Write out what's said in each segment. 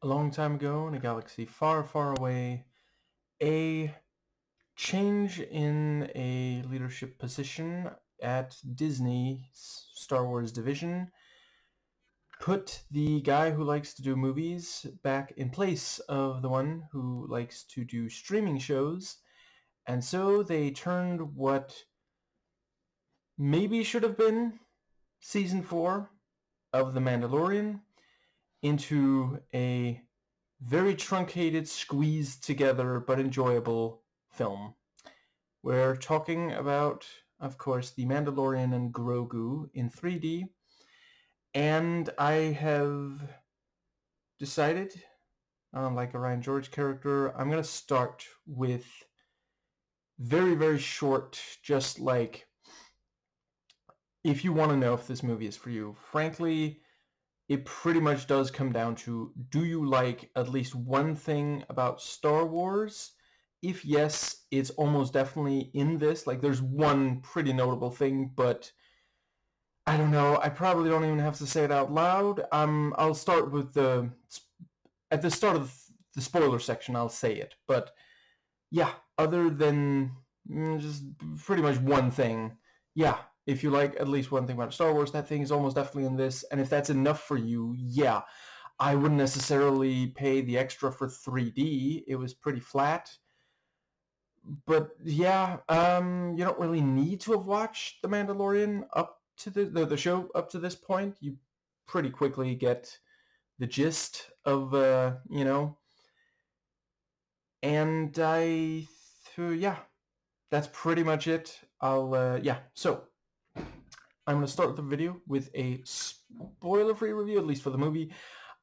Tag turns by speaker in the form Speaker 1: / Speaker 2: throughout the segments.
Speaker 1: A long time ago in a galaxy far, far away, a change in a leadership position at Disney's Star Wars division put the guy who likes to do movies back in place of the one who likes to do streaming shows, and so they turned what maybe should have been season 4 of The Mandalorian into a very truncated, squeezed together, but enjoyable film. We're talking about, of course, The Mandalorian and Grogu in 3D, and I have decided, like a Ryan George character, I'm going to start with very, very short, just like, if you want to know if this movie is for you. Frankly, it pretty much does come down to, do you like at least one thing about Star Wars? If yes, it's almost definitely in this. Like, there's one pretty notable thing, but I don't know. I probably don't even have to say it out loud. I'll start with at the start of the spoiler section, I'll say it. But yeah, other than just pretty much one thing, yeah, if you like at least one thing about Star Wars, that thing is almost definitely in this. And if that's enough for you, yeah, I wouldn't necessarily pay the extra for 3D. It was pretty flat. But yeah, you don't really need to have watched The Mandalorian up to the show up to this point. You pretty quickly get the gist of, and yeah, that's pretty much it. So I'm going to start the video with a spoiler-free review, at least for the movie.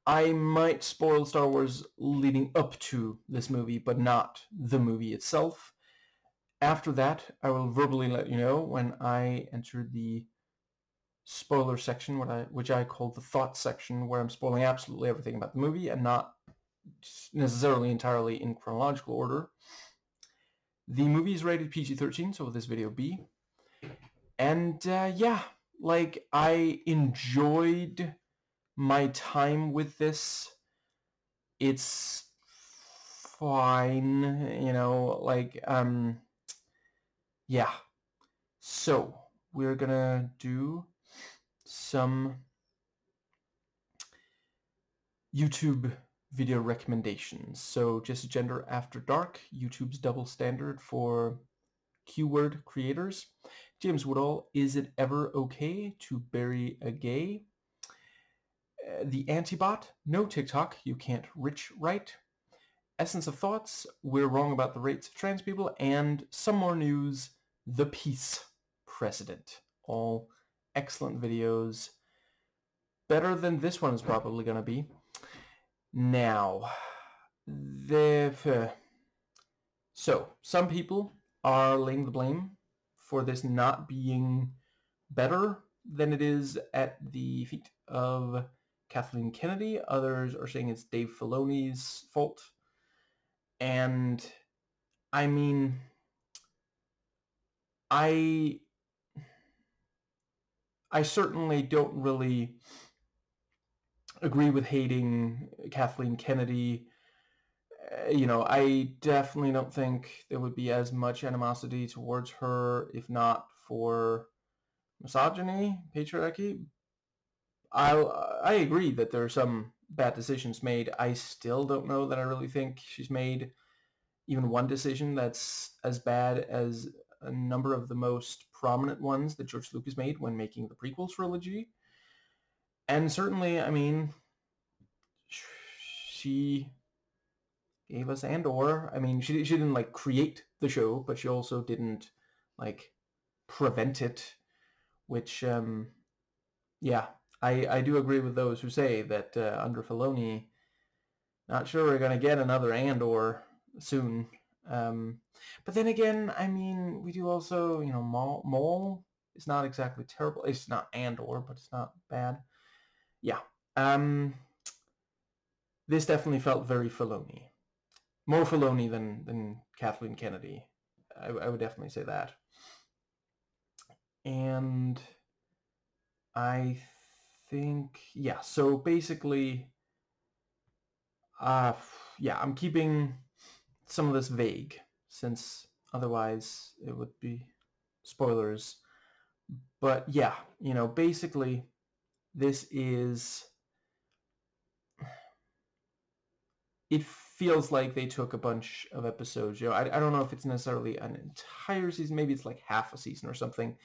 Speaker 1: I might spoil Star Wars leading up to this movie, but not the movie itself. After that, I will verbally let you know when I enter the spoiler section, which I call the thought section, where I'm spoiling absolutely everything about the movie and not necessarily entirely in chronological order. The movie is rated PG-13, so will this video be? And yeah, like, I enjoyed my time with this. It's fine, yeah. So we're gonna do some YouTube video recommendations. So Just Gender After Dark, YouTube's double standard for keyword creators. James Woodall, Is It Ever Okay to Bury a Gay? The Antibot, No TikTok, You Can't Rich Right. Essence of Thoughts, We're Wrong About the Rates of Trans People. And some more news, The Peace President. All excellent videos. Better than this one is probably going to be. Now, so some people are laying the blame for this not being better than it is at the feet of Kathleen Kennedy. Others are saying it's Dave Filoni's fault. And I mean, I certainly don't really agree with hating Kathleen Kennedy. I definitely don't think there would be as much animosity towards her if not for misogyny, patriarchy. I agree that there are some bad decisions made. I still don't know that I really think she's made even one decision that's as bad as a number of the most prominent ones that George Lucas made when making the prequel trilogy. And certainly, I mean, she gave us Andor. I mean, she didn't like create the show, but she also didn't like prevent it, which yeah, I do agree with those who say that under Filoni, not sure we're going to get another Andor soon. But then again, I mean, we do also, Maul is not exactly terrible. It's not Andor, but it's not bad. Yeah. This definitely felt very Filoni. More Filoni than Kathleen Kennedy. I would definitely say that. And I think, yeah, so basically, Yeah, I'm keeping some of this vague, since otherwise it would be spoilers. But yeah, basically this is... It feels like they took a bunch of episodes. I don't know if it's necessarily an entire season. Maybe it's like half a season or something.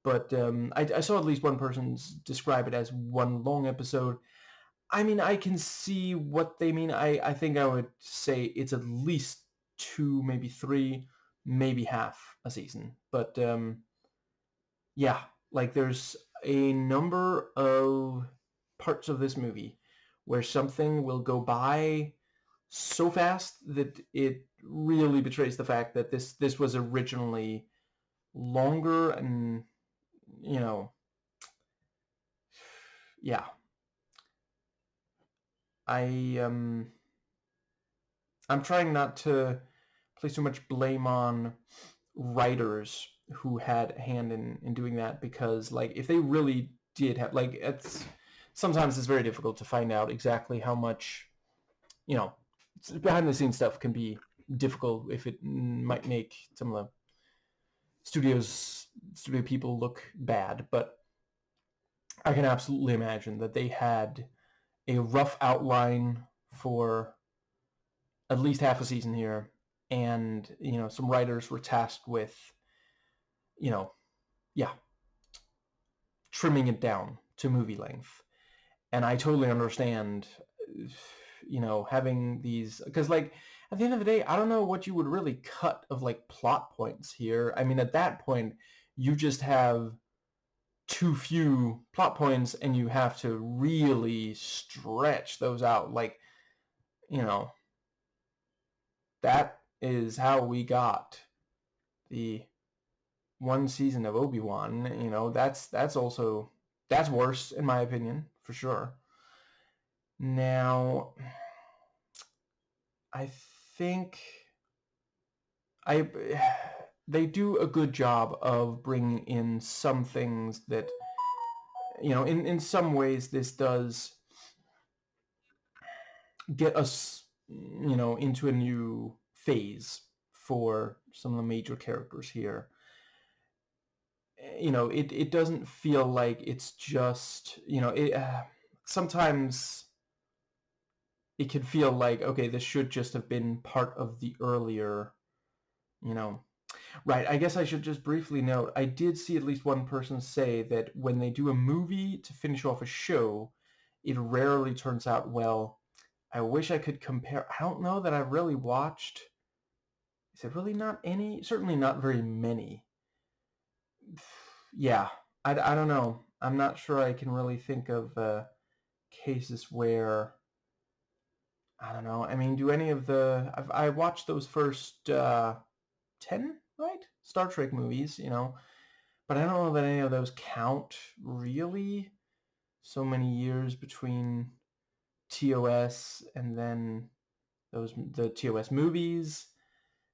Speaker 1: But I saw at least one person describe it as one long episode. I mean, I can see what they mean. I think I would say it's at least two, maybe three, maybe half a season. But yeah, like there's a number of parts of this movie where something will go by so fast that it really betrays the fact that this was originally longer. And you know yeah, I I'm trying not to place too much blame on writers who had a hand in doing that, because like if they really did have, like, sometimes it's very difficult to find out exactly how much, you know behind the scenes stuff can be difficult if it might make some of the studio people look bad. But I can absolutely imagine that they had a rough outline for at least half a season here, and some writers were tasked with, you know yeah, trimming it down to movie length. And I totally understand, having these, because like at the end of the day, I don't know what you would really cut of like plot points here. I mean, at that point, you just have too few plot points, and you have to really stretch those out. Like, you know, that is how we got the one season of Obi-Wan. That's worse in my opinion, for sure. Now, I think I they do a good job of bringing in some things that, in some ways this does get us, into a new phase for some of the major characters here. It doesn't feel like it's just, sometimes it can feel like, okay, this should just have been part of the earlier, you know. Right, I guess I should just briefly note, I did see at least one person say that when they do a movie to finish off a show, it rarely turns out well. I wish I could compare. I don't know that I've really watched... Is it really not any? Certainly not very many. Yeah, I don't know. I'm not sure I can really think of cases where... I don't know. I mean, do any of the... I watched those first 10, right? Star Trek movies, but I don't know that any of those count, really. So many years between TOS and then the TOS movies,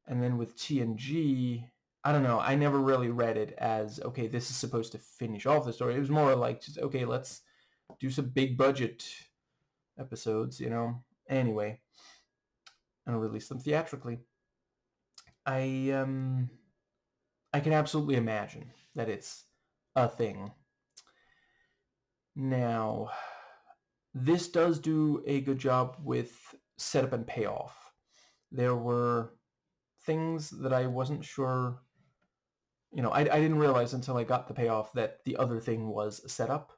Speaker 1: and then with TNG, I don't know. I never really read it as, okay, this is supposed to finish off the story. It was more like, just, okay, let's do some big budget episodes, Anyway, and release them theatrically. I can absolutely imagine that it's a thing. Now, this does do a good job with setup and payoff. There were things that I wasn't sure, I didn't realize until I got the payoff that the other thing was a setup.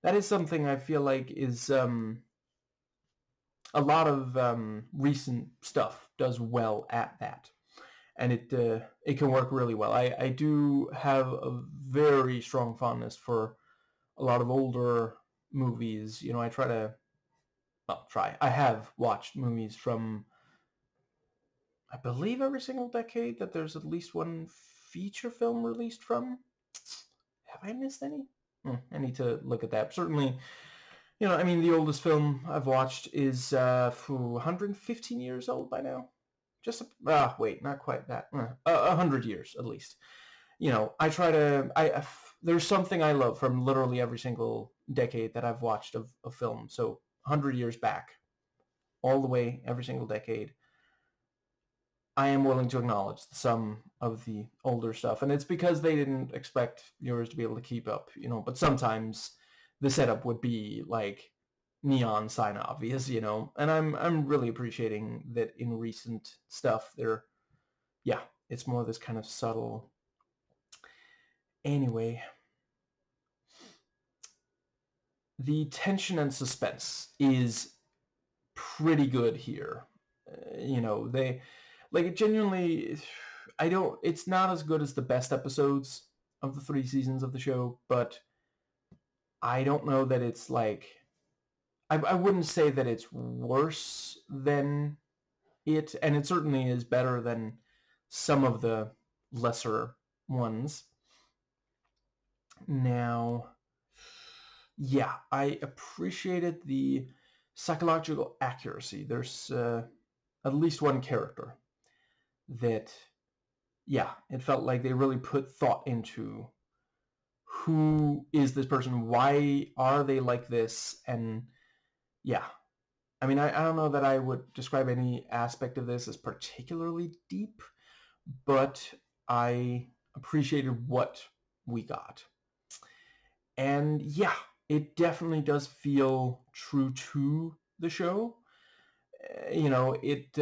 Speaker 1: That is something I feel like is a lot of recent stuff does well at that. And it can work really well. I do have a very strong fondness for a lot of older movies. I have watched movies from, I believe, every single decade that there's at least one feature film released from. Have I missed any? I need to look at that. Certainly, I mean, the oldest film I've watched is 115 years old by now. Wait, not quite that. 100 years at least. I try to... there's something I love from literally every single decade that I've watched of film. So 100 years back, all the way, every single decade, I am willing to acknowledge some of the older stuff, and it's because they didn't expect viewers to be able to keep up, but sometimes the setup would be like neon sign obvious, and I'm really appreciating that in recent stuff it's more this kind of subtle. Anyway, the tension and suspense is pretty good here. They like genuinely. It's not as good as the best episodes of the 3 seasons of the show, but I don't know that it's like. I wouldn't say that it's worse than it, and it certainly is better than some of the lesser ones. Now, yeah, I appreciated the psychological accuracy. There's at least one character that, it felt like they really put thought into who is this person, why are they like this, and I mean, I don't know that I would describe any aspect of this as particularly deep, but I appreciated what we got. And it definitely does feel true to the show. It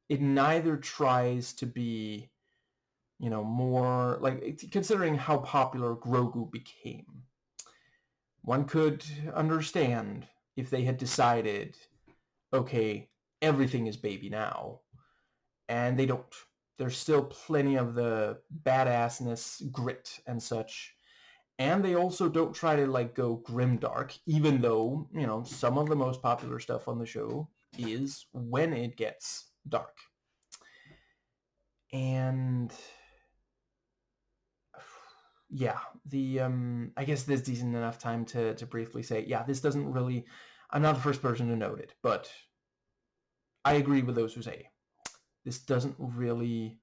Speaker 1: neither tries to be, more like, considering how popular Grogu became. One could understand if they had decided, okay, everything is baby now, and they don't. There's still plenty of the badassness, grit, and such. And they also don't try to like go grimdark, even though, some of the most popular stuff on the show is when it gets dark. And I guess this isn't enough time to briefly say, this doesn't really, I'm not the first person to note it, but I agree with those who say this doesn't really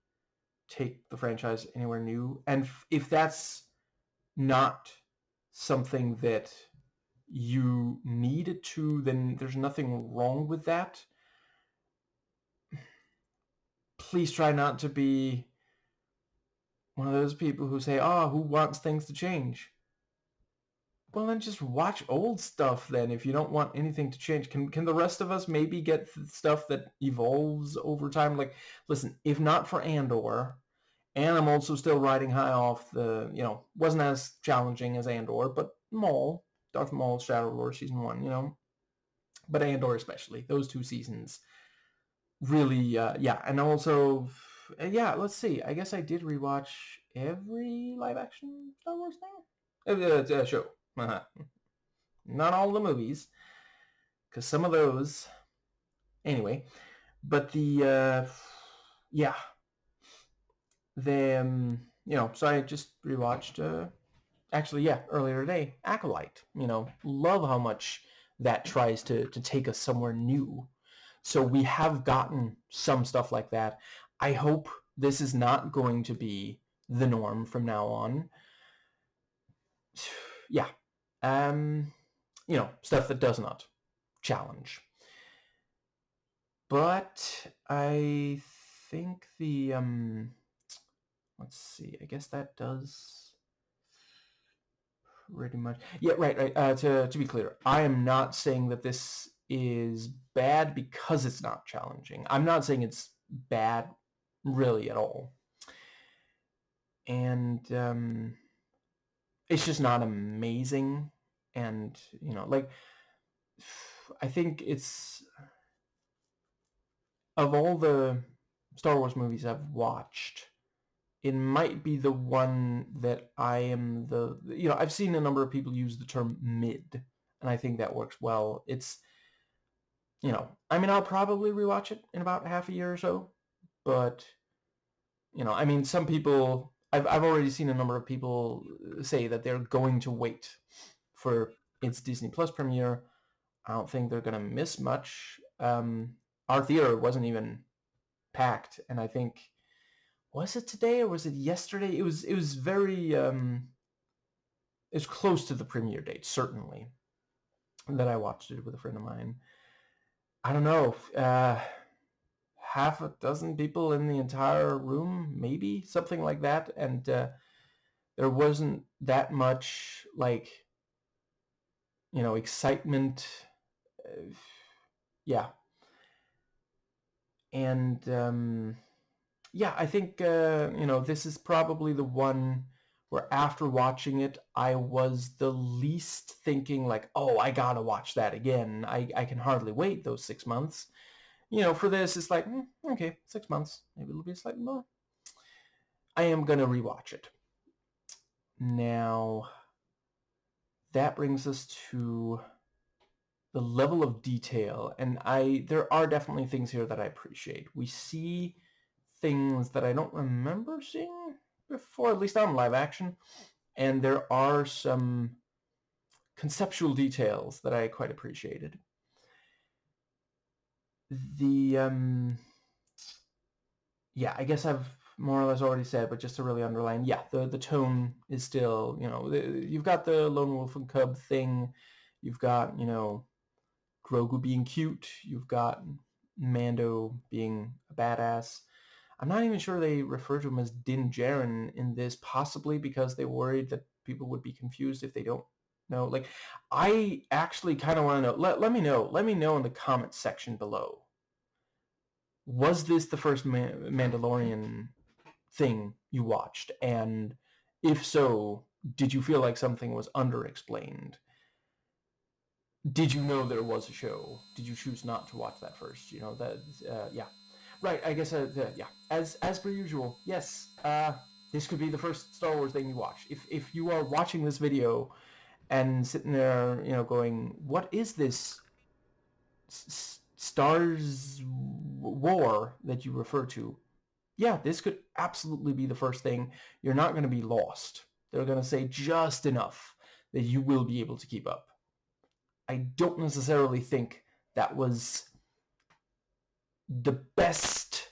Speaker 1: take the franchise anywhere new. And if that's not something that you need it to, then there's nothing wrong with that. Please try not to be one of those people who say, who wants things to change? Well, then just watch old stuff then if you don't want anything to change. Can the rest of us maybe get stuff that evolves over time? Like, listen, if not for Andor, and I'm also still riding high off the, wasn't as challenging as Andor, but Darth Maul's Shadow Lord Season 1, but Andor especially, those 2 seasons really, and also, let's see, I guess I did rewatch every live-action Star Wars thing? Show. Not all the movies, because some of those, anyway, but the, so I just rewatched, earlier today, Acolyte. Love how much that tries to take us somewhere new. So we have gotten some stuff like that. I hope this is not going to be the norm from now on. Stuff that does not challenge. But I think the, let's see, I guess that does pretty much. Yeah, right. To be clear, I am not saying that this is bad because it's not challenging. I'm not saying it's bad really at all. And it's just not amazing. And, I think it's, of all the Star Wars movies I've watched, it might be the one that I am I've seen a number of people use the term mid, and I think that works well. It's, I'll probably rewatch it in about half a year or so, but, some people, I've already seen a number of people say that they're going to wait for its Disney Plus premiere. I don't think they're going to miss much. Our theater wasn't even packed, and I think, was it today or was it yesterday? It was very, it's close to the premiere date, certainly, that I watched it with a friend of mine. I don't know, half a dozen people in the entire room, maybe something like that, and there wasn't that much like, excitement. Uh, yeah, and yeah, I think this is probably the one where after watching it, I was the least thinking like, oh, I gotta watch that again. I can hardly wait those 6 months. For this, it's like, okay, 6 months. Maybe it'll be slightly more. I am gonna rewatch it. Now, that brings us to the level of detail, and there are definitely things here that I appreciate. We see things that I don't remember seeing before, at least on live action, and there are some conceptual details that I quite appreciated. Yeah, I guess I've more or less already said, but just to really underline, yeah, the tone is still, you've got the lone wolf and cub thing, you've got, Grogu being cute, you've got Mando being a badass. I'm not even sure they refer to him as Din Djarin in this, possibly because they worried that people would be confused if they don't know. Like, I actually kind of want to know. Let me know. Let me know in the comments section below. Was this the first Mandalorian thing you watched? And if so, did you feel like something was underexplained? Did you know there was a show? Did you choose not to watch that first? Yeah. Right, I guess, yeah. As per usual, yes, this could be the first Star Wars thing you watch. If you are watching this video and sitting there, going, what is this Stars War that you refer to? Yeah, this could absolutely be the first thing. You're not going to be lost. They're going to say just enough that you will be able to keep up. I don't necessarily think that was the best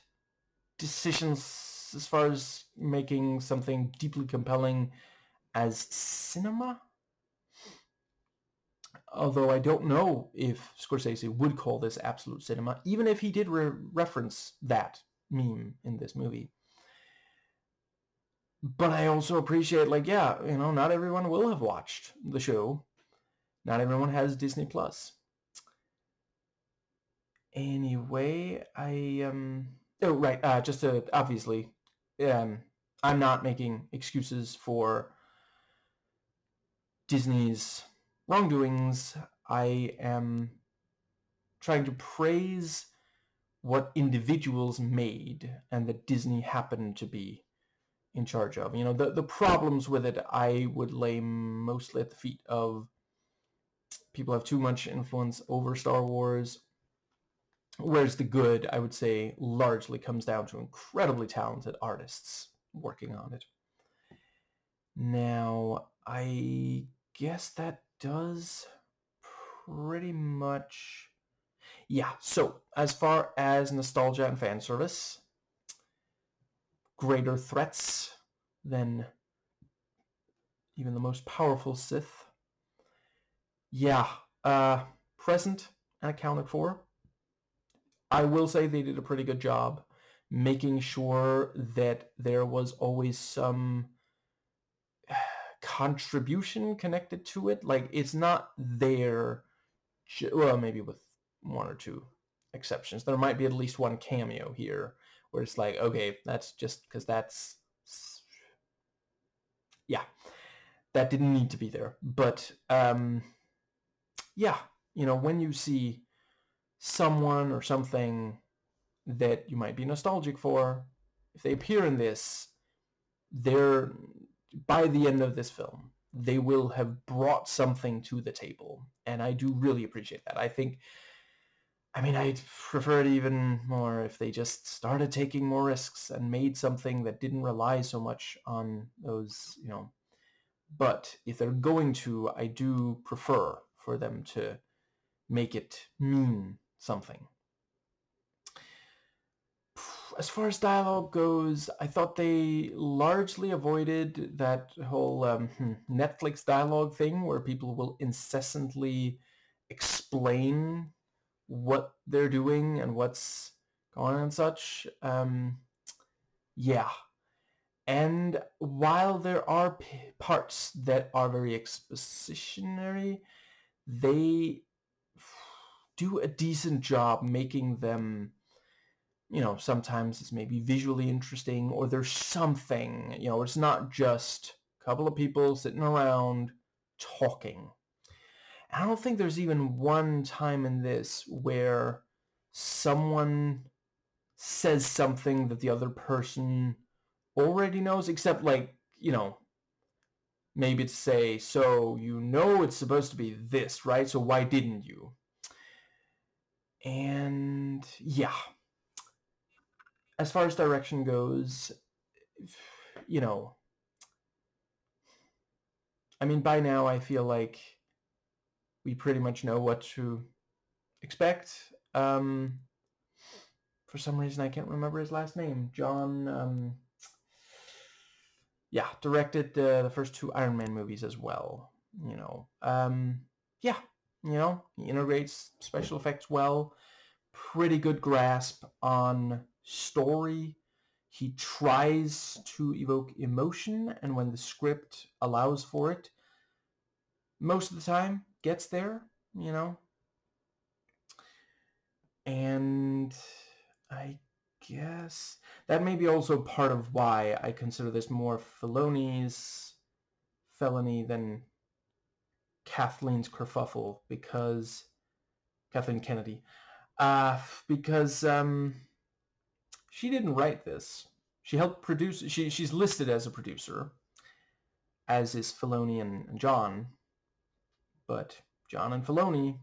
Speaker 1: decisions as far as making something deeply compelling as cinema. Although I don't know if Scorsese would call this absolute cinema, even if he did reference that meme in this movie. But I also appreciate, like, yeah, not everyone will have watched the show. Not everyone has Disney Plus. Anyway, oh, right, just to, obviously, I'm not making excuses for Disney's wrongdoings. I am trying to praise what individuals made and that Disney happened to be in charge of. The problems with it I would lay mostly at the feet of people who have too much influence over Star Wars, whereas the good, I would say, largely comes down to incredibly talented artists working on it. Now, I guess that does pretty much... Yeah, so as far as nostalgia and fan service, greater threats than even the most powerful Sith. Yeah, present and accounted for. I will say they did a pretty good job making sure that there was always some contribution connected to it. Like, it's not there, well, maybe with one or two exceptions. There might be at least one cameo here where it's like, okay, that's just because that's... Yeah, that didn't need to be there. But yeah, when you see someone or something that you might be nostalgic for, if they appear in this, they're, by the end of this film, they will have brought something to the table. And I do really appreciate that. I'd prefer it even more if they just started taking more risks and made something that didn't rely so much on those, But if they're going to, I do prefer for them to make it mean something. As far as dialogue goes, I thought they largely avoided that whole Netflix dialogue thing where people will incessantly explain what they're doing and what's going on and such. Yeah. And while there are parts that are very expositionary, they do a decent job making them, sometimes it's maybe visually interesting, or there's something, it's not just a couple of people sitting around talking. And I don't think there's even one time in this where someone says something that the other person already knows, except maybe to say, so it's supposed to be this, right? So why didn't you? And yeah, as far as direction goes, by now I feel like we pretty much know what to expect. For some reason I can't remember his last name. John, directed the first 2 Iron Man movies as well. He integrates special effects well. Pretty good grasp on story. He tries to evoke emotion, and when the script allows for it, most of the time gets there, And I guess that may be also part of why I consider this more Filoni's felony than Kathleen's kerfuffle, because Kathleen Kennedy, because she didn't write this. She helped produce. She's listed as a producer, as is Filoni and John, but John and Filoni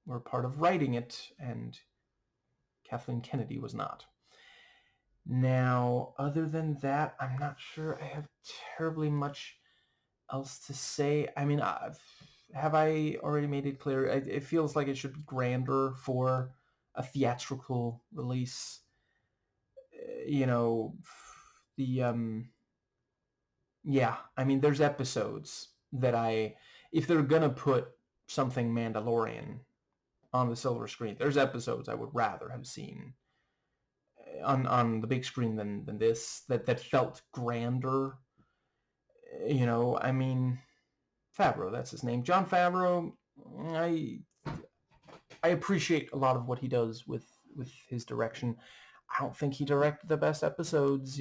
Speaker 1: were part of writing it, and Kathleen Kennedy was not. Now, other than that, I'm not sure I have terribly much else to say. Have I already made it clear? It feels like it should be grander for a theatrical release. There's episodes that if they're gonna put something Mandalorian on the silver screen, there's episodes I would rather have seen on the big screen than this, that felt grander. Favreau, that's his name, Jon Favreau. I appreciate a lot of what he does with his direction. I don't think he directed the best episodes,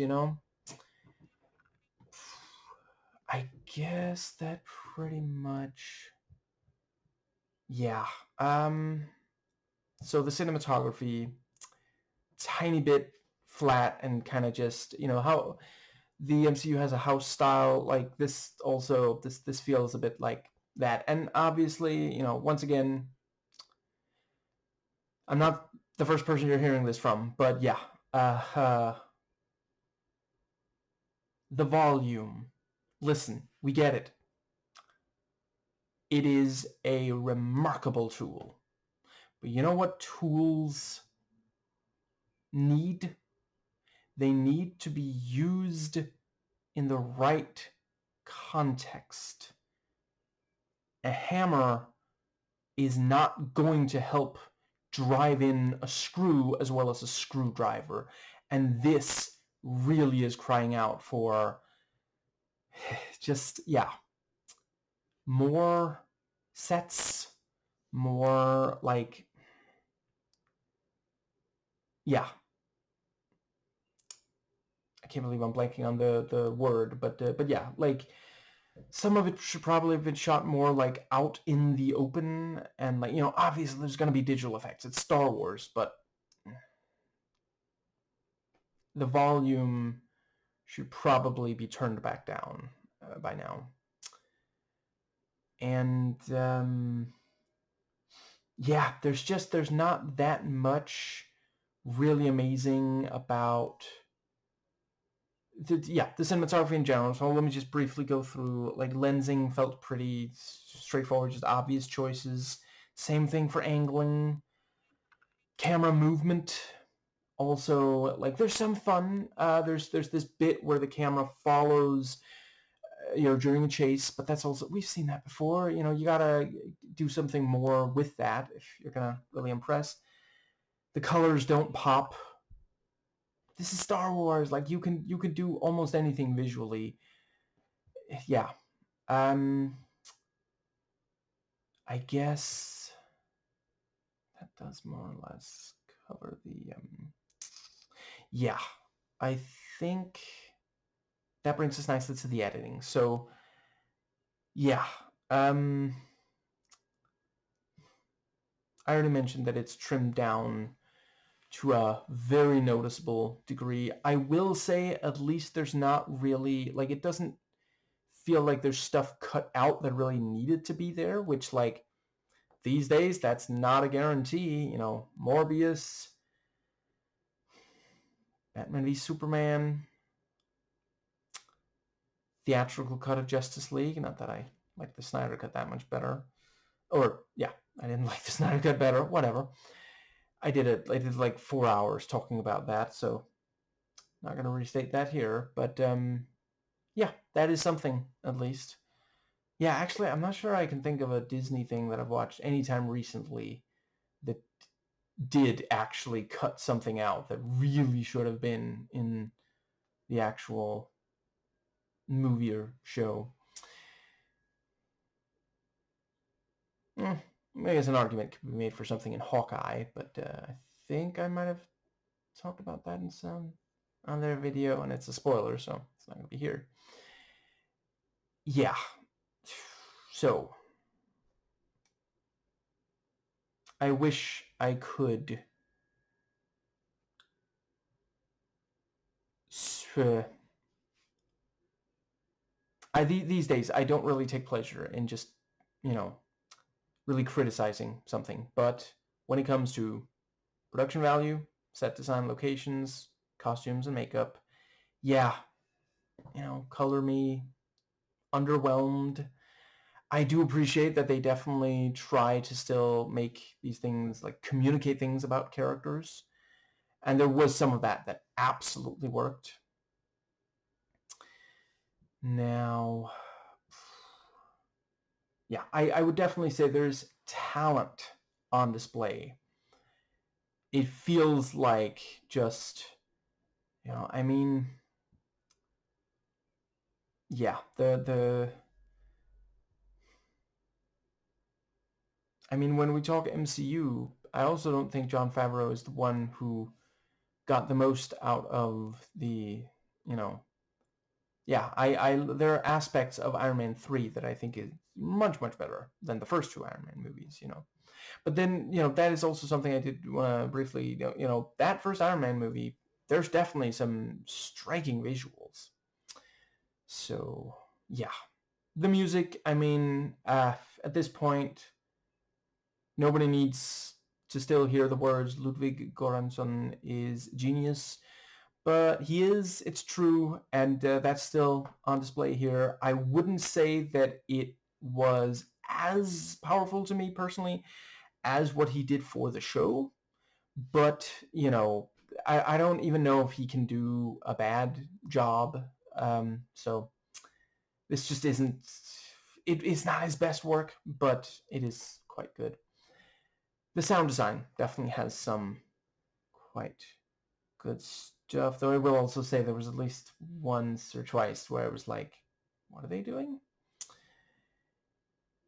Speaker 1: I guess that pretty much, yeah. So the cinematography, tiny bit flat and kind of just, how the MCU has a house style, like this also, this feels a bit like that. And obviously, once again, I'm not the first person you're hearing this from, but yeah, the volume. Listen, we get it. It is a remarkable tool. But you know what tools need? They need to be used in the right context. A hammer is not going to help drive in a screw as well as a screwdriver. And this really is crying out for just, more sets, more I can't believe I'm blanking on the word, but yeah, some of it should probably have been shot more out in the open, and obviously there's going to be digital effects. It's Star Wars, but the volume should probably be turned back down by now. And there's not that much really amazing about the cinematography in general. So let me just briefly go through. Lensing felt pretty straightforward, just obvious choices. Same thing for angling. Camera movement, also, there's some fun. There's this bit where the camera follows during a chase, but that's also, we've seen that before. You gotta do something more with that if you're gonna really impress. The colors don't pop. This is Star Wars. Like, you could do almost anything visually. Yeah. I guess that does more or less cover the yeah. I think that brings us nicely to the editing. So yeah. I already mentioned that it's trimmed down to a very noticeable degree. I will say, at least there's not really, like, it doesn't feel like there's stuff cut out that really needed to be there, which, like, these days, that's not a guarantee. Morbius, Batman v Superman, theatrical cut of Justice League. Not that I like the Snyder cut that much better. Or, yeah, I didn't like the Snyder cut better. Whatever. I did like 4 hours talking about that, so not going to restate that here. But, yeah, that is something, at least. Yeah, actually, I'm not sure I can think of a Disney thing that I've watched anytime recently that did actually cut something out that really should have been in the actual movie or show. I guess an argument could be made for something in Hawkeye, but I think I might have talked about that in some other video, and it's a spoiler, so it's not going to be here. Yeah. So, I wish I could these days, I don't really take pleasure in just, really criticizing something. But when it comes to production value, set design, locations, costumes, and makeup, yeah, color me underwhelmed. I do appreciate that they definitely try to still make these things, like, communicate things about characters. And there was some of that absolutely worked. Now, yeah, I would definitely say there's talent on display. It feels like just, I mean, yeah, when we talk MCU, I also don't think Jon Favreau is the one who got the most out of the, yeah, there are aspects of Iron Man 3 that I think is much, much better than the first two Iron Man movies, But then, that is also something I did want to briefly, that first Iron Man movie, there's definitely some striking visuals. So, yeah. The music, at this point, nobody needs to still hear the words Ludwig Göransson is genius. But he is, it's true, and that's still on display here. I wouldn't say that it was as powerful to me personally as what he did for the show, but, I don't even know if he can do a bad job. So this just isn't, it is not his best work, but it is quite good. The sound design definitely has some quite good stuff, though I will also say there was at least once or twice where I was like, what are they doing?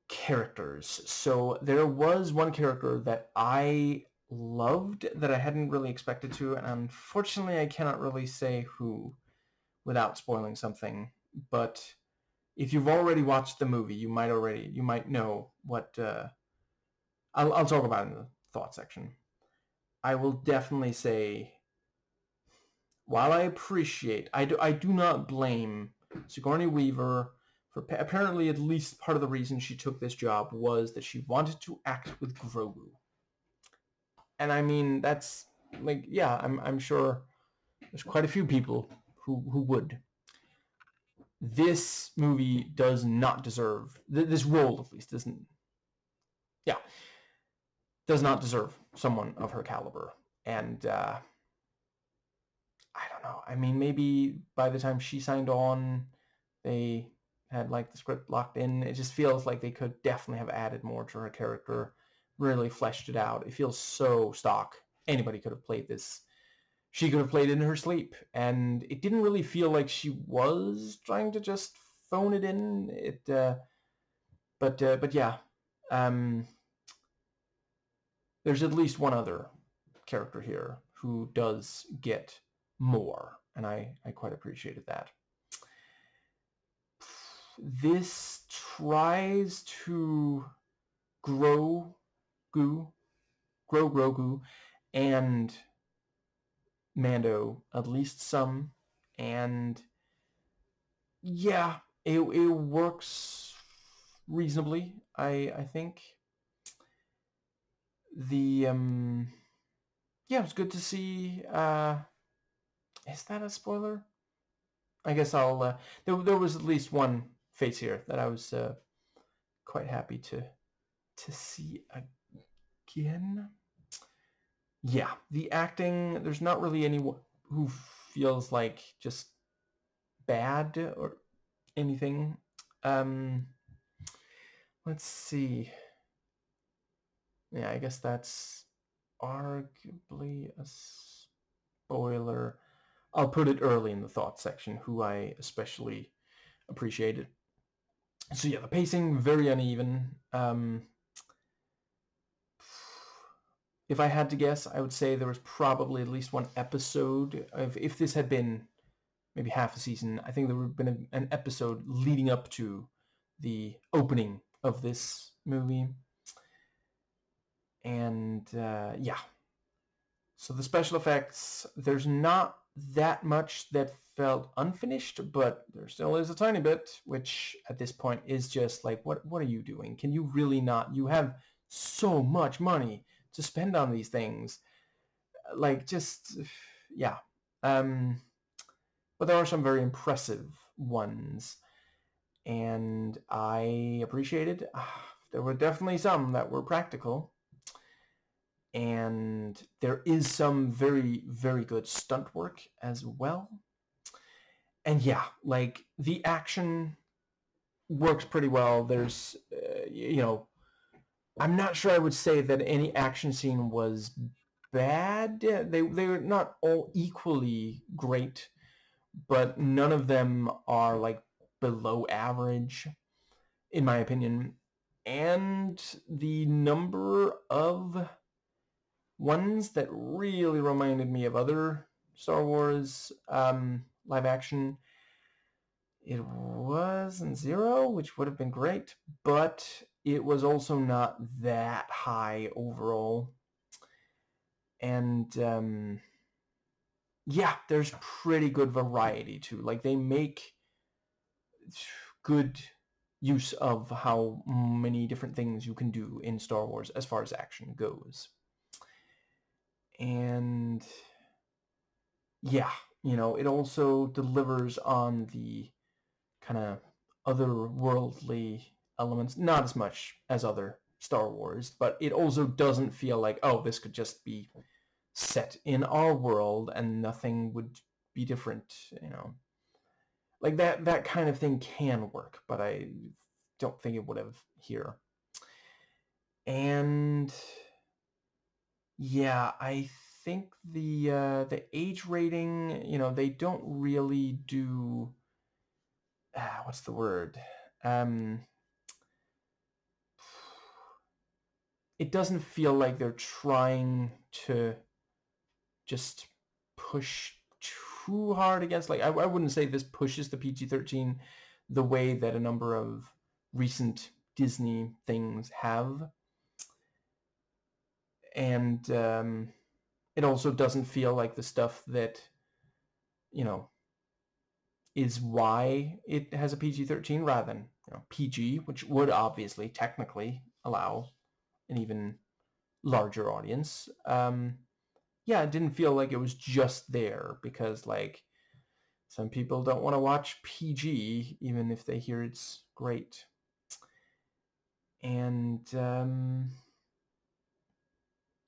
Speaker 1: Characters. So there was one character that I loved that I hadn't really expected to, and unfortunately I cannot really say who without spoiling something, but if you've already watched the movie, you might know what, I'll talk about it in the thought section. I will definitely say, while I appreciate, I do not blame Sigourney Weaver for, apparently at least part of the reason she took this job was that she wanted to act with Grogu. And that's, like, yeah, I'm sure there's quite a few people who would. This movie does not deserve, this role at least doesn't, yeah, does not deserve someone of her caliber. And I don't know. Maybe by the time she signed on, they had like the script locked in. It just feels like they could definitely have added more to her character, really fleshed it out. It feels so stock. Anybody could have played this. She could have played it in her sleep, and it didn't really feel like she was trying to just phone it in. But yeah, there's at least one other character here who does get more, and I quite appreciated that. This tries to grow Grogu and Mando at least some, and yeah, it works reasonably. I think the yeah, it's good to see. Is that a spoiler? I guess I'll. There was at least one face here that I was quite happy to see again. Yeah, the acting. There's not really anyone who feels like just bad or anything. Um, let's see. Yeah, I guess that's arguably a spoiler. I'll put it early in the thoughts section, who I especially appreciated. So yeah, the pacing, very uneven. If I had to guess, I would say there was probably at least one episode. If this had been maybe half a season, I think there would have been an episode leading up to the opening of this movie. And yeah. So the special effects, there's not that much that felt unfinished, but there still is a tiny bit, which at this point is just like, what are you doing? Can you really not? You have so much money to spend on these things. Like, just, yeah. But there are some very impressive ones, and I appreciated. There were definitely some that were practical, and there is some very, very good stunt work as well. And yeah, like, the action works pretty well. There's, I'm not sure I would say that any action scene was bad. They were not all equally great, but none of them are like below average, in my opinion. And the number of ones that really reminded me of other Star Wars live action, it wasn't zero, which would have been great, but it was also not that high overall. And yeah, there's pretty good variety too. Like, they make good use of how many different things you can do in Star Wars as far as action goes. And yeah, it also delivers on the kind of otherworldly elements, not as much as other Star Wars, but it also doesn't feel like, oh, this could just be set in our world and nothing would be different, Like, that kind of thing can work, but I don't think it would have here. And yeah, I think the age rating, they don't really do what's the word? It doesn't feel like they're trying to just push too hard against, like, I wouldn't say this pushes the PG-13 the way that a number of recent Disney things have. And it also doesn't feel like the stuff that, is why it has a PG-13 rather than PG, which would obviously technically allow an even larger audience. Yeah, it didn't feel like it was just there because, like, some people don't want to watch PG even if they hear it's great. And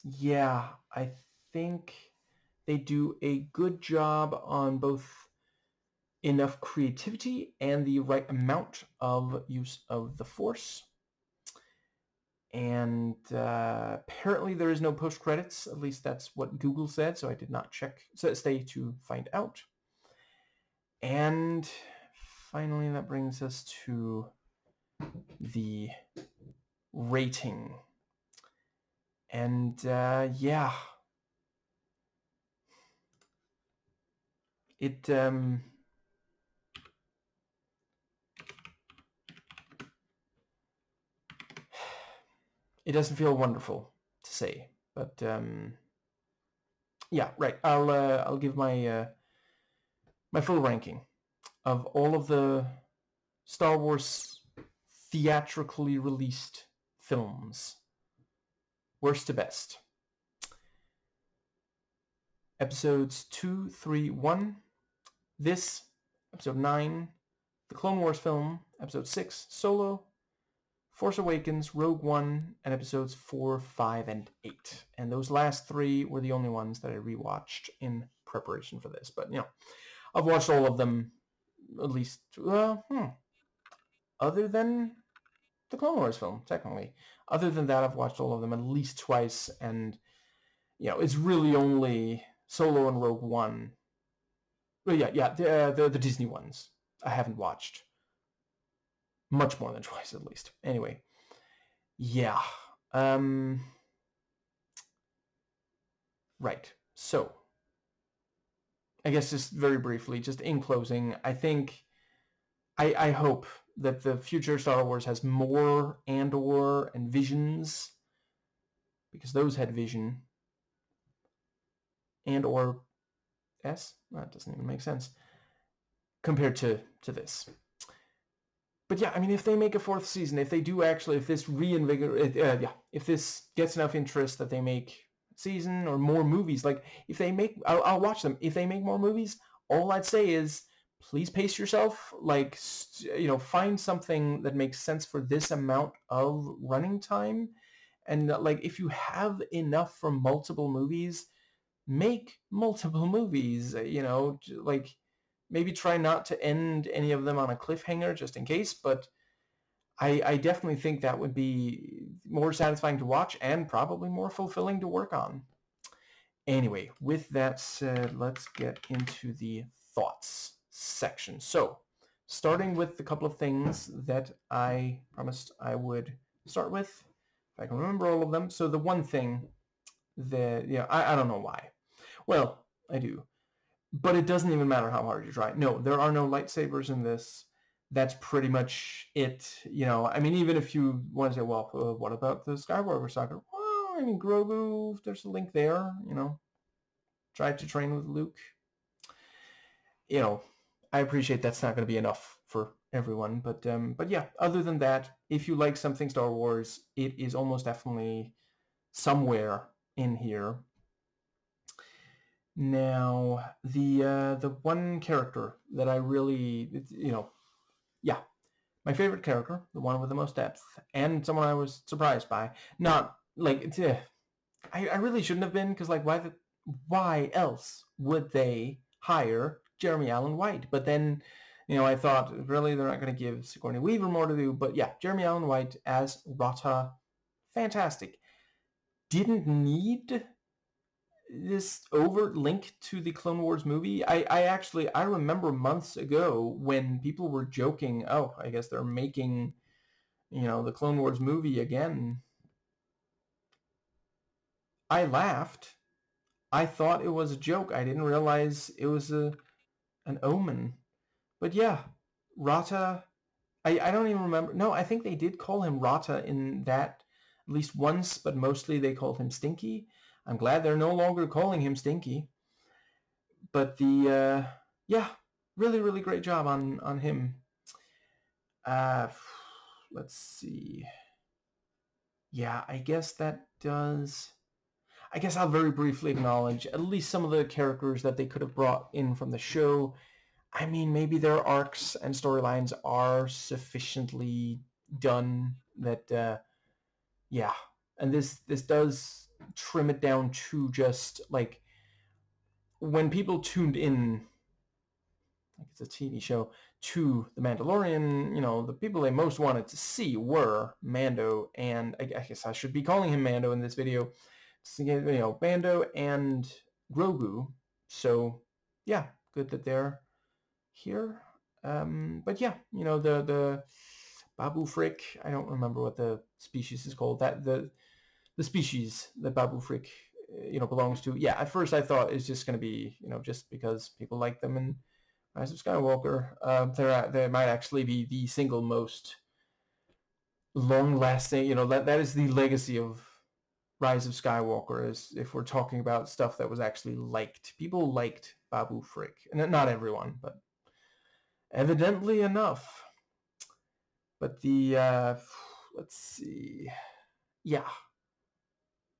Speaker 1: yeah, I think they do a good job on both enough creativity and the right amount of use of the Force. And apparently there is no post-credits. At least that's what Google said, so I did not stay to find out. And finally, that brings us to the rating. And yeah, it it doesn't feel wonderful to say, but yeah, right. I'll give my my full ranking of all of the Star Wars theatrically released films, worst to best. Episodes 2, 3, 1. This, Episode 9. The Clone Wars film, Episode 6, Solo. Force Awakens, Rogue One, and Episodes 4, 5, and 8. And those last 3 were the only ones that I rewatched in preparation for this. But, you know, I've watched all of them at least, other than the Clone Wars film, technically. Other than that, I've watched all of them at least twice, and, you know, it's really only Solo and Rogue One. Well, yeah, the Disney ones I haven't watched. Much more than twice, at least. Anyway, yeah. Right. So, I guess just very briefly, just in closing, I think, I hope that the future Star Wars has more Andor and Visions, because those had Vision. Andor S? That doesn't even make sense compared to this. But yeah, I mean, if they make a 4th season, if they do actually, if this if this gets enough interest that they make season or more movies, like if they make, I'll watch them. If they make more movies, all I'd say is please pace yourself. Like, you know, find something that makes sense for this amount of running time. And like, if you have enough for multiple movies, make multiple movies, you know, like maybe try not to end any of them on a cliffhanger just in case, but I definitely think that would be more satisfying to watch and probably more fulfilling to work on. Anyway, with that said, let's get into the thoughts section. So, starting with the couple of things that I promised I would start with, if I can remember all of them. So the one thing that, you know, I don't know why. Well, I do. But it doesn't even matter how hard you try. No, there are no lightsabers in this. That's pretty much it. You know, I mean, even if you want to say, well, what about the Skywalker saga? Well, I mean, Grogu, there's a link there, you know. Tried to train with Luke. You know, I appreciate that's not going to be enough for everyone, but yeah, other than that, if you like something Star Wars, it is almost definitely somewhere in here. Now, the one character that I really, you know, yeah, my favorite character, the one with the most depth, and someone I was surprised by. Not like I really shouldn't have been, because like why else would they hire Jeremy Allen White? But then, you know, I thought really they're not going to give Sigourney Weaver more to do. But yeah, Jeremy Allen White as Rata, fantastic. Didn't need this overt link to the Clone Wars movie. I remember months ago when people were joking, oh, I guess they're making, you know, the Clone Wars movie again. I laughed. I thought it was a joke. I didn't realize it was an omen. But yeah, Rata, I don't even remember. No, I think they did call him Rata in that at least once, but mostly they called him Stinky. I'm glad they're no longer calling him Stinky. But the yeah, really, really great job on him. Let's see. Yeah, I guess that does. I guess I'll very briefly acknowledge at least some of the characters that they could have brought in from the show. I mean, maybe their arcs and storylines are sufficiently done that, yeah. And this does trim it down to just like when people tuned in. like it's a TV show, to The Mandalorian, the people they most wanted to see were Mando and, I guess I should be calling him Mando in this video, Mando and Grogu. So yeah, good that they're here. But yeah, the Babu Frick, I don't remember what the species is called, that the species that Babu Frick belongs to. Yeah, at first I thought it's just going to be, just because people like them in Rise of Skywalker. They might actually be the single most long-lasting, that is the legacy of Rise of Skywalker, is if we're talking about stuff that was actually liked. People liked Babu Frick. And not everyone, but evidently enough. But let's see. Yeah.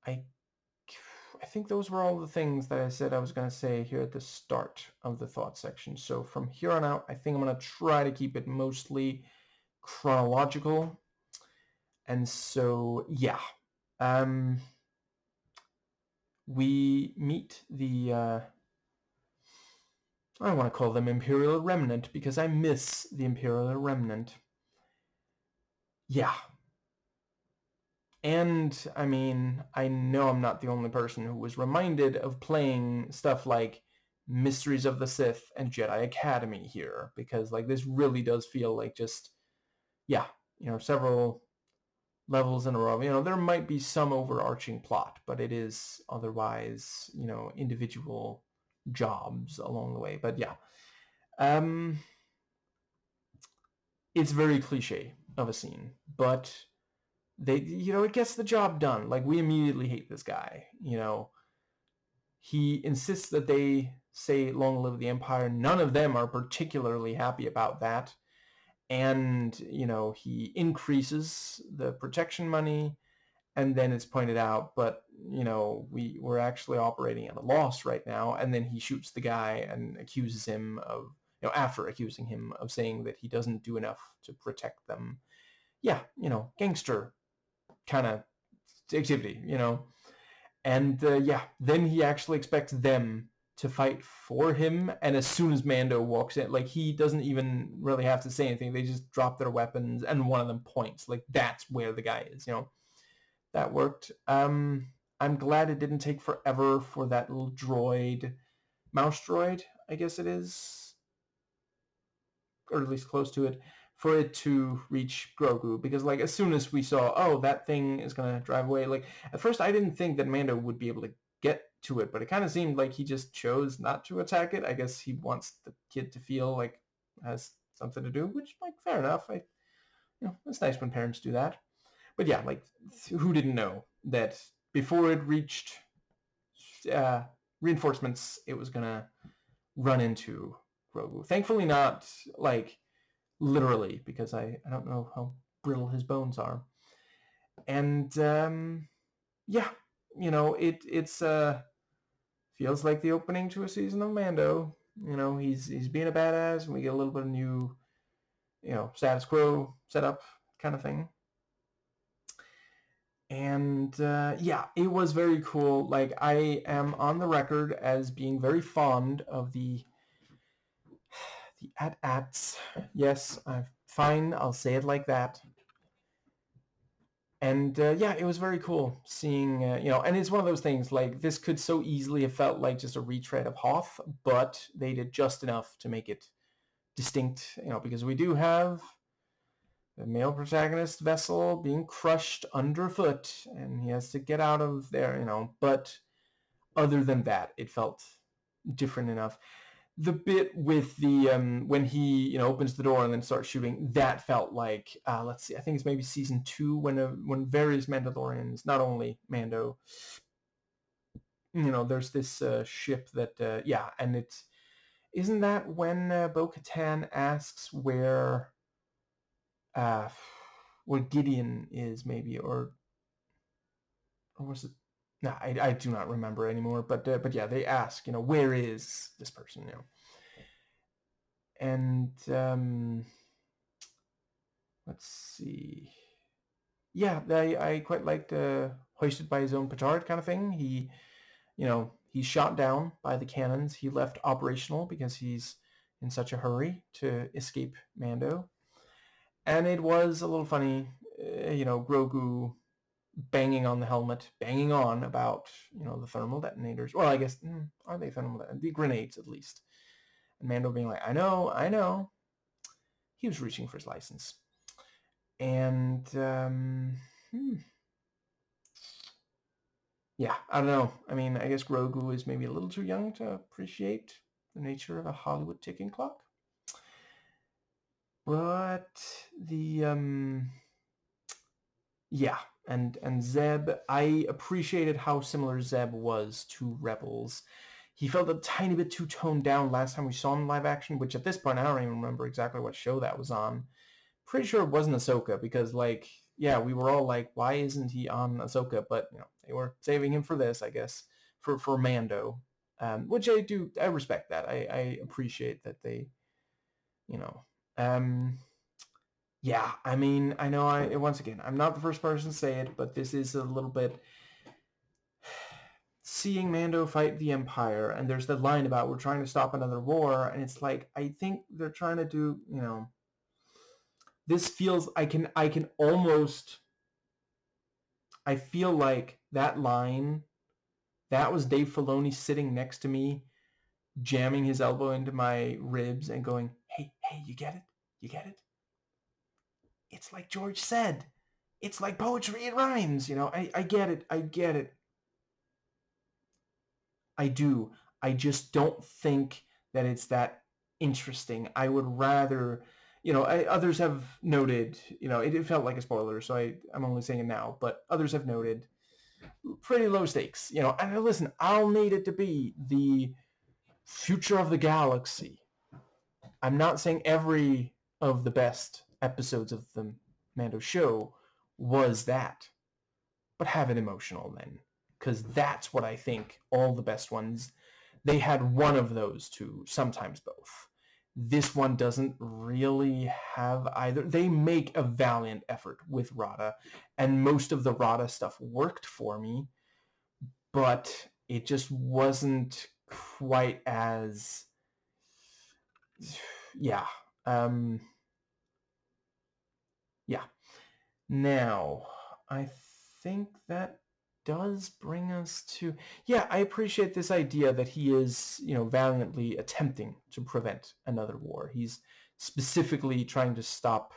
Speaker 1: I think those were all the things that I said I was going to say here at the start of the thought section. So from here on out, I think I'm going to try to keep it mostly chronological. And so, yeah. We meet the, I don't want to call them Imperial Remnant because I miss the Imperial Remnant. Yeah. And, I mean, I know I'm not the only person who was reminded of playing stuff like Mysteries of the Sith and Jedi Academy here, because, like, this really does feel like just, yeah, several levels in a row. There might be some overarching plot, but it is otherwise, individual jobs along the way. But yeah, it's very cliche of a scene, but they, it gets the job done. Like, we immediately hate this guy. He insists that they say "Long live the Empire." None of them are particularly happy about that. And, he increases the protection money, and then it's pointed out, but, we're actually operating at a loss right now. And then he shoots the guy and accuses him of, after accusing him of saying that he doesn't do enough to protect them. Yeah, gangster kind of activity, And yeah, then he actually expects them to fight for him, and as soon as Mando walks in, like, he doesn't even really have to say anything. They just drop their weapons, and one of them points. Like, that's where the guy is, That worked. I'm glad it didn't take forever for that little droid, mouse droid, I guess it is, or at least close to it, for it to reach Grogu, because, like, as soon as we saw, oh, that thing is going to drive away, like, at first I didn't think that Mando would be able to get to it, but it kind of seemed like he just chose not to attack it. I guess he wants the kid to feel like it has something to do, which, like, fair enough. It's nice when parents do that. But yeah, like, who didn't know that before it reached reinforcements, it was going to run into Grogu? Thankfully not, like, literally, because I don't know how brittle his bones are. And yeah, it's feels like the opening to a season of Mando. He's being a badass, and we get a little bit of new, status quo setup kind of thing. And yeah, it was very cool. Like, I am on the record as being very fond of the AT-ATs. Yes, fine, I'll say it like that. And yeah, it was very cool seeing, and it's one of those things, like, this could so easily have felt like just a retread of Hoth, but they did just enough to make it distinct, because we do have the male protagonist vessel being crushed underfoot, and he has to get out of there, but other than that, it felt different enough. The bit with the when he opens the door and then starts shooting, that felt like let's see, I think it's maybe season 2 when various Mandalorians, not only Mando, there's this ship that yeah, and it's, isn't that when Bo-Katan asks where Gideon is, maybe, or was it? No, I do not remember anymore. But yeah, they ask, where is this person, And let's see. Yeah, I quite liked hoisted by his own petard kind of thing. He's shot down by the cannons. He left operational because he's, in such a hurry to escape Mando. And it was a little funny, Grogu banging on the helmet, banging on about, the thermal detonators. Well, I guess, are they thermal detonators? The grenades, at least. And Mando being like, I know. He was reaching for his license. And, yeah, I don't know. I mean, I guess Grogu is maybe a little too young to appreciate the nature of a Hollywood ticking clock. But yeah, and Zeb, I appreciated how similar Zeb was to Rebels. He felt a tiny bit too toned down last time we saw him in live action, which at this point I don't even remember exactly what show that was on. Pretty sure it wasn't Ahsoka, because we were all like, why isn't he on Ahsoka? But they were saving him for this, I guess, for Mando, which I respect that. I appreciate that they, yeah, I mean, I know once again, I'm not the first person to say it, but this is a little bit seeing Mando fight the Empire, and there's the line about we're trying to stop another war, and it's like, I think they're trying to do, this feels, I feel like that line, that was Dave Filoni sitting next to me, jamming his elbow into my ribs and going, hey, you get it? You get it? It's like George said. It's like poetry, it rhymes. I get it. I do. I just don't think that it's that interesting. I would rather, others have noted, it felt like a spoiler, so I'm only saying it now, but others have noted pretty low stakes. And listen, I'll need it to be the future of the galaxy. I'm not saying every of the best episodes of the Mando show was that, but have it emotional then, because that's what I think all the best ones, they had one of those two, sometimes both. This one doesn't really have either. They make a valiant effort with Rada, and most of the Rada stuff worked for me, but it just wasn't quite as, yeah. Yeah. Now, I think that does bring us to... Yeah, I appreciate this idea that he is, valiantly attempting to prevent another war. He's specifically trying to stop,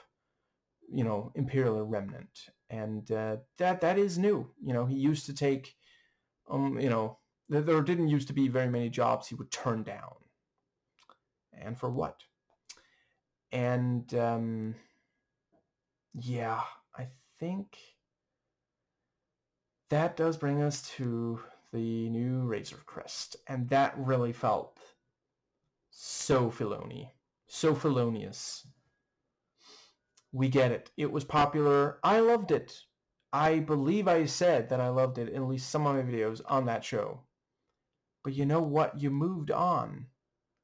Speaker 1: Imperial Remnant. And that is new. He used to take, there didn't used to be very many jobs he would turn down. And for what? And, yeah, I think that does bring us to the new Razor Crest, and that really felt so Filoni, so Filonious. We get it. It was popular. I loved it. I believe I said that I loved it in at least some of my videos on that show. But you know what? You moved on.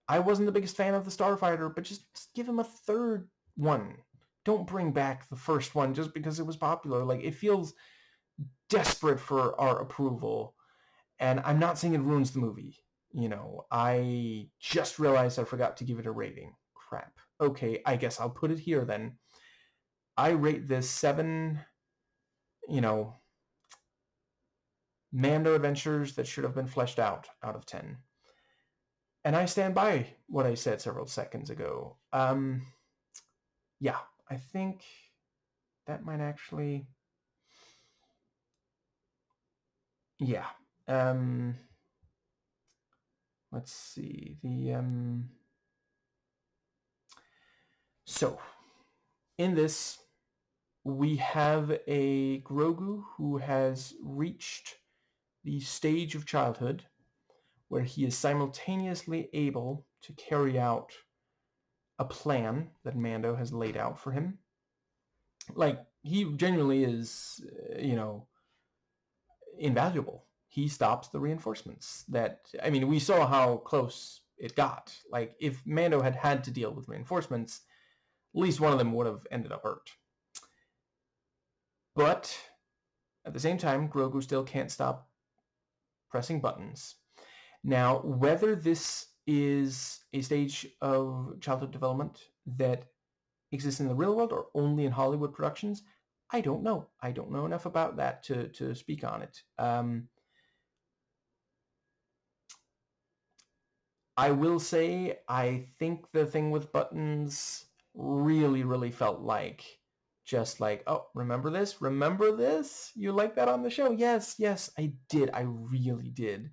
Speaker 1: I wasn't the biggest fan of the Starfighter, but just give him a third one. Don't bring back the first one just because it was popular. Like, it feels desperate for our approval, and I'm not saying it ruins the movie. I just realized I forgot to give it a rating. Crap. Okay, I guess I'll put it here then. I rate this 7, Mando adventures that should have been fleshed out of 10. And I stand by what I said several seconds ago. Yeah, I think that might actually... Yeah. Let's see. So, in this, we have a Grogu who has reached the stage of childhood where he is simultaneously able to carry out a plan that Mando has laid out for him. Like, he genuinely is, invaluable. He stops the reinforcements. We saw how close it got. Like, if Mando had had to deal with reinforcements, at least one of them would have ended up hurt. But at the same time, Grogu still can't stop pressing buttons. Now, whether this is a stage of childhood development that exists in the real world or only in Hollywood productions. I don't know. I don't know enough about that to speak on it. I will say I think the thing with Buttons really felt like just like, oh, remember this? Remember this? You like that on the show? Yes, I did. I really did.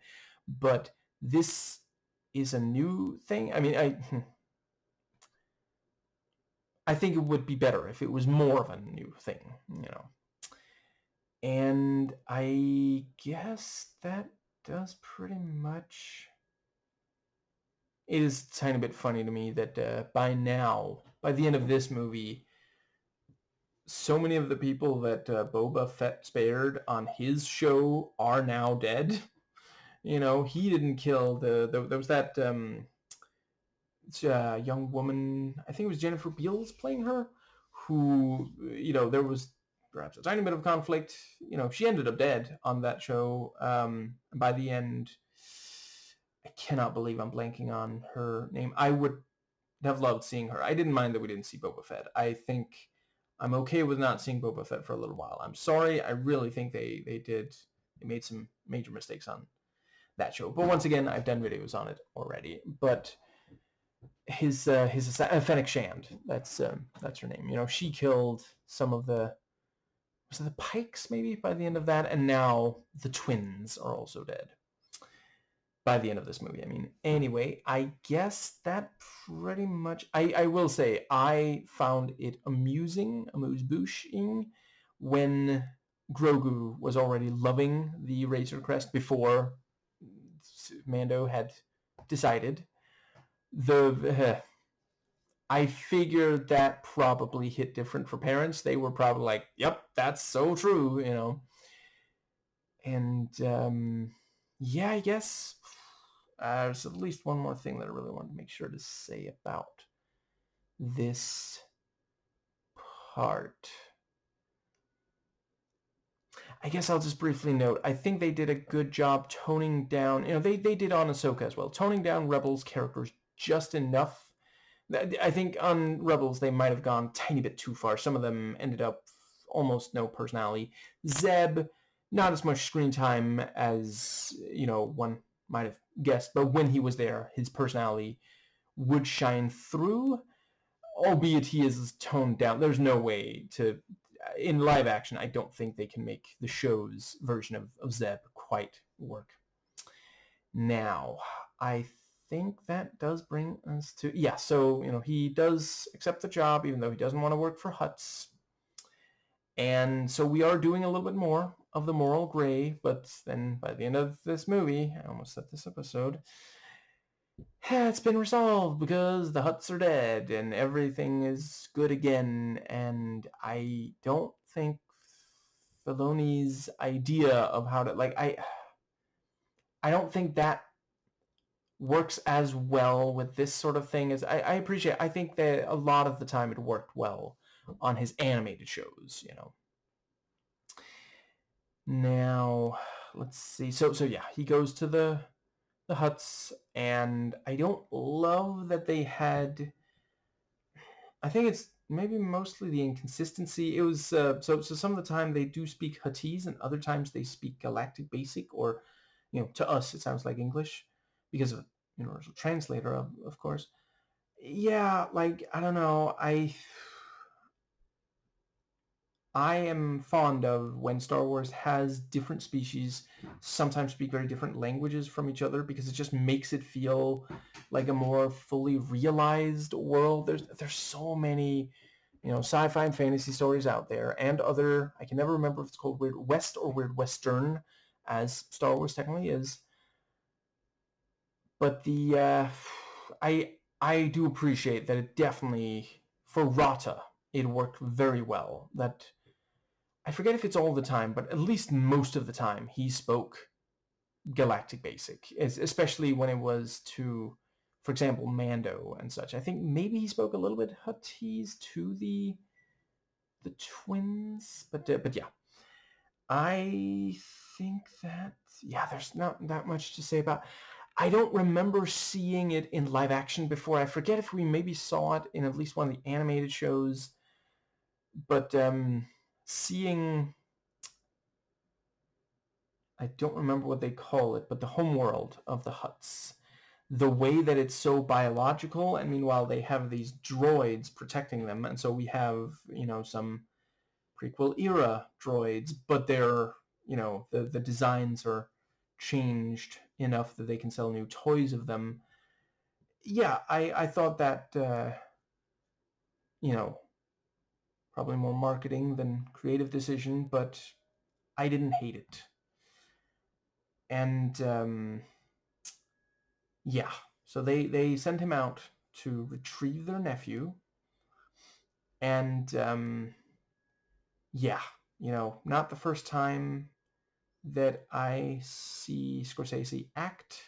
Speaker 1: But this is a new thing. I mean, I think it would be better if it was more of a new thing, you know. And I guess that does pretty much... It is a tiny bit funny to me that by the end of this movie, so many of the people that Boba Fett spared on his show are now dead. You know, he didn't kill there was that young woman, I think it was Jennifer Beals playing her, who, you know, there was perhaps a tiny bit of conflict. You know, she ended up dead on that show. By the end, I cannot believe I'm blanking on her name. I would have loved seeing her. I didn't mind that we didn't see Boba Fett. I think I'm okay with not seeing Boba Fett for a little while. I'm sorry. I really think they made some major mistakes on that show. But once again, I've done videos on it already. But his Fennec Shand, that's her name. You know, she killed some of the... was it the Pikes maybe by the end of that, and now the twins are also dead by the end of this movie. I mean, anyway, I guess that pretty much... I will say I found it amusing, amuse-bouching, when Grogu was already loving the Razor Crest before Mando had decided. I figured that probably hit different for parents. They were probably like, yep, that's so true, you know. And yeah, I guess there's at least one more thing that I really wanted to make sure to say about this part. I guess I'll just briefly note, I think they did a good job toning down, you know, they did on Ahsoka as well, toning down Rebels characters just enough. I think on Rebels they might have gone a tiny bit too far. Some of them ended up almost no personality. Zeb, not as much screen time as, you know, one might have guessed, but when he was there, his personality would shine through, albeit he is toned down. There's no way to... in live action, I don't think they can make the show's version of Zeb quite work. Now, I think that does bring us to... yeah, so, you know, he does accept the job even though he doesn't want to work for Hutts. And so we are doing a little bit more of the moral gray, but then by the end of this movie, I almost said this episode, it's been resolved because the Hutts are dead and everything is good again. And I don't think Filoni's idea of how to... like, I don't think that works as well with this sort of thing as I appreciate. I think that a lot of the time it worked well on his animated shows, you know. Now, let's see. So yeah, he goes to the Hutts, and I don't love that they had... I think it's maybe mostly the inconsistency. It was so some of the time they do speak Huttese, and other times they speak Galactic Basic, or, you know, to us it sounds like English because of Universal Translator, of course. Yeah, like, I don't know. I am fond of when Star Wars has different species sometimes speak very different languages from each other, because it just makes it feel like a more fully realized world. There's so many, you know, sci-fi and fantasy stories out there, and other... I can never remember if it's called Weird West or Weird Western, as Star Wars technically is. But I do appreciate that it definitely, for Rata, it worked very well. That... I forget if it's all the time, but at least most of the time he spoke Galactic Basic, especially when it was to, for example, Mando and such. I think maybe he spoke a little bit Huttese to the twins, but yeah, I think that... yeah, there's not that much to say about... I don't remember seeing it in live action before. I forget if we maybe saw it in at least one of the animated shows, but seeing, I don't remember what they call it, but the homeworld of the Hutts, the way that it's so biological, and meanwhile they have these droids protecting them, and so we have, some prequel era droids, but they're, the designs are changed enough that they can sell new toys of them. Yeah, I thought that, probably more marketing than creative decision, but I didn't hate it. And yeah, so they sent him out to retrieve their nephew, and yeah, not the first time that I see Scorsese act,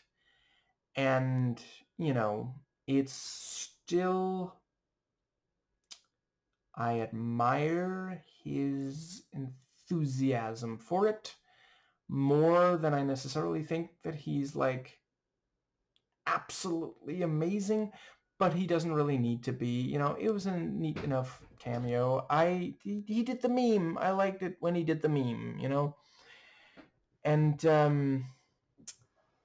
Speaker 1: and it's still, I admire his enthusiasm for it more than I necessarily think that he's like absolutely amazing, but he doesn't really need to be. It was a neat enough cameo. He did the meme. I liked it when he did the meme, and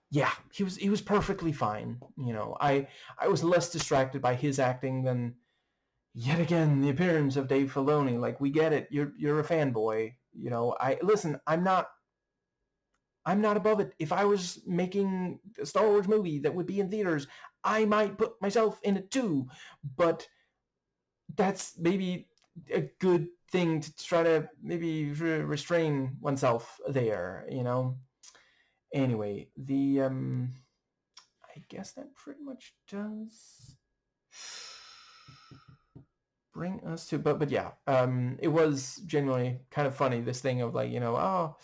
Speaker 1: yeah, he was perfectly fine. I was less distracted by his acting than, yet again, the appearance of Dave Filoni. Like, we get it. You're a fanboy. Listen. I'm not above it. If I was making a Star Wars movie that would be in theaters, I might put myself in it too. But that's maybe a good thing to try to maybe restrain oneself there. Anyway, I guess that pretty much does bring us to, but yeah, it was genuinely kind of funny, this thing of like, oh,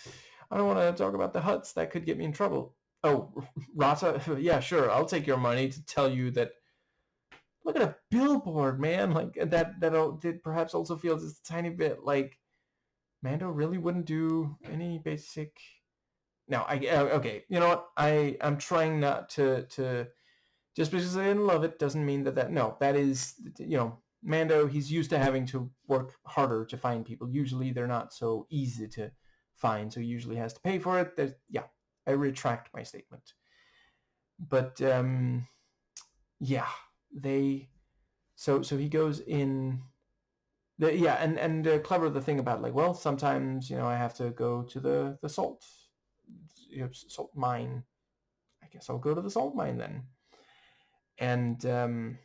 Speaker 1: I don't want to talk about the Hutts, that could get me in trouble. Oh, Rata, yeah, sure, I'll take your money to tell you that, look at a billboard, man, like that perhaps also feels just a tiny bit like Mando really wouldn't do any basic. No, okay, you know what, I'm trying not to just because I didn't love it doesn't mean that is, Mando, he's used to having to work harder to find people. Usually they're not so easy to find, so he usually has to pay for it. Yeah, I retract my statement. But yeah, so he goes in. Clever, the thing about, like, well, sometimes I have to go to the salt mine. I guess I'll go to the salt mine then. And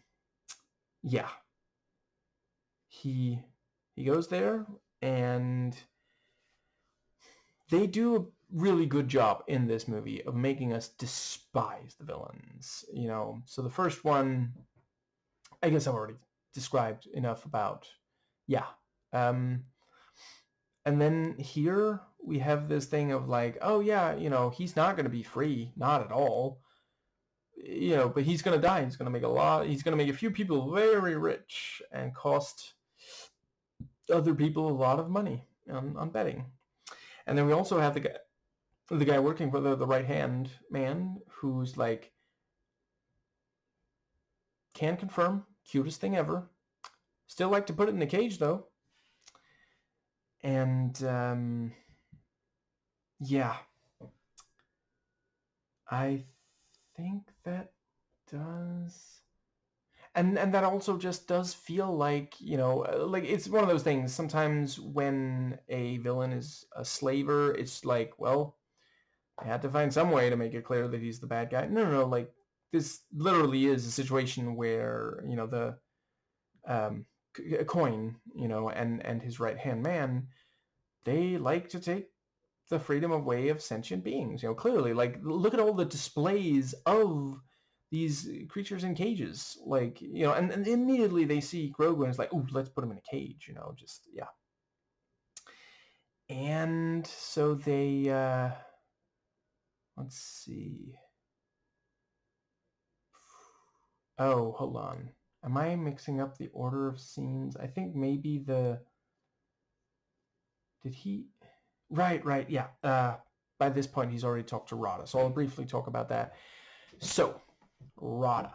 Speaker 1: yeah, he goes there, and they do a really good job in this movie of making us despise the villains. So the first one, I guess I've already described enough about. Yeah. And then here we have this thing of like, oh yeah, he's not going to be free, not at all. But he's going to die. He's going to make a few people very rich and cost other people a lot of money on betting. And then we also have the guy working for the right-hand man, who's like, can confirm, cutest thing ever. Still like to put it in a cage though. And yeah, I think that does. And that also just does feel like, like, it's one of those things. Sometimes when a villain is a slaver, it's like, well, I had to find some way to make it clear that he's the bad guy. No, like, this literally is a situation where, the a coin, and his right-hand man, they like to take the freedom away of sentient beings. Clearly, like, look at all the displays of these creatures in cages, like, and immediately they see Grogu and it's like, ooh, let's put him in a cage, just, yeah. And so they, let's see. Oh, hold on. Am I mixing up the order of scenes? I think maybe did he? Right, yeah. By this point, he's already talked to Rada, so I'll briefly talk about that. So, Rada.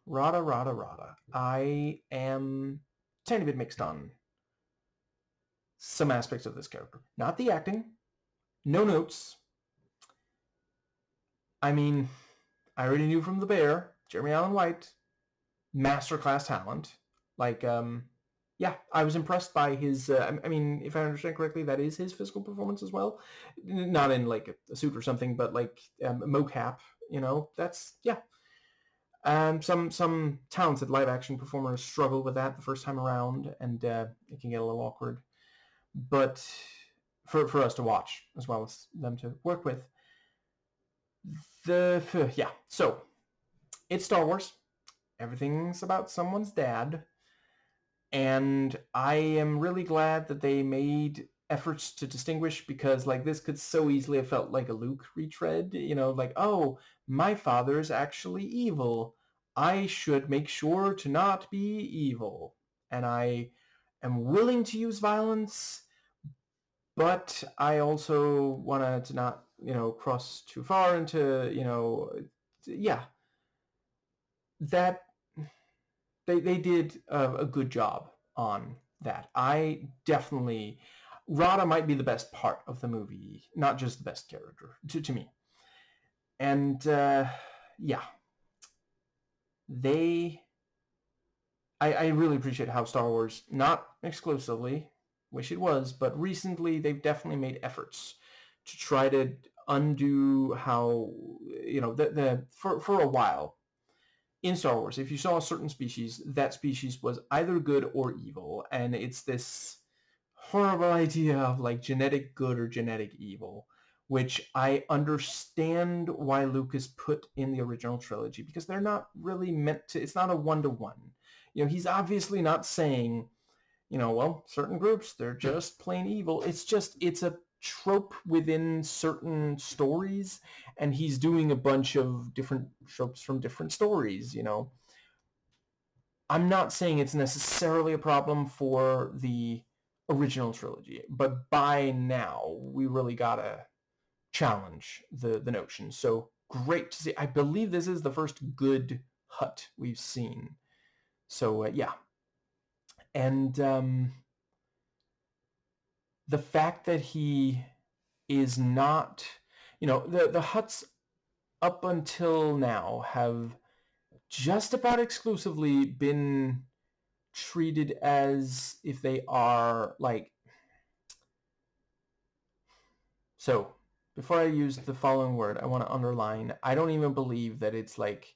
Speaker 1: Rada. I am a tiny bit mixed on some aspects of this character. Not the acting. No notes. I mean, I already knew from The Bear, Jeremy Allen White, masterclass talent. Like, yeah, I was impressed by his, I mean, if I understand correctly, that is his physical performance as well. Not in, like, a suit or something, but, like, mocap, you know, that's, yeah. Some talented live-action performers struggle with that the first time around, and it can get a little awkward. But for us to watch, as well as them to work with. Yeah, so it's Star Wars. Everything's about someone's dad. And I am really glad that they made efforts to distinguish, because like this could so easily have felt like a Luke retread, you know, like, oh, my father's actually evil. I should make sure to not be evil. And I am willing to use violence, but I also want to not, you know, cross too far into, you know, yeah, that they did a good job on that. I definitely, Rada might be the best part of the movie, not just the best character to me. And yeah, I really appreciate how Star Wars, not exclusively, wish it was, but recently they've definitely made efforts to try to undo how, you know, for a while in Star Wars, if you saw a certain species, that species was either good or evil, and it's this horrible idea of like genetic good or genetic evil, which I understand why Lucas put in the original trilogy, because they're not really meant to, it's not a one-to-one. You know, he's obviously not saying, you know, well, certain groups, they're just plain evil. It's just, it's a trope within certain stories, and he's doing a bunch of different tropes from different stories, you know. I'm not saying it's necessarily a problem for the original trilogy, but by now, we really gotta challenge the notion. So great to see. I believe this is the first good Hutt we've seen. So yeah. And the fact that he is not, you know, the Hutts up until now have just about exclusively been treated as if they are like, so before I use the following word, I want to underline, I don't even believe that it's like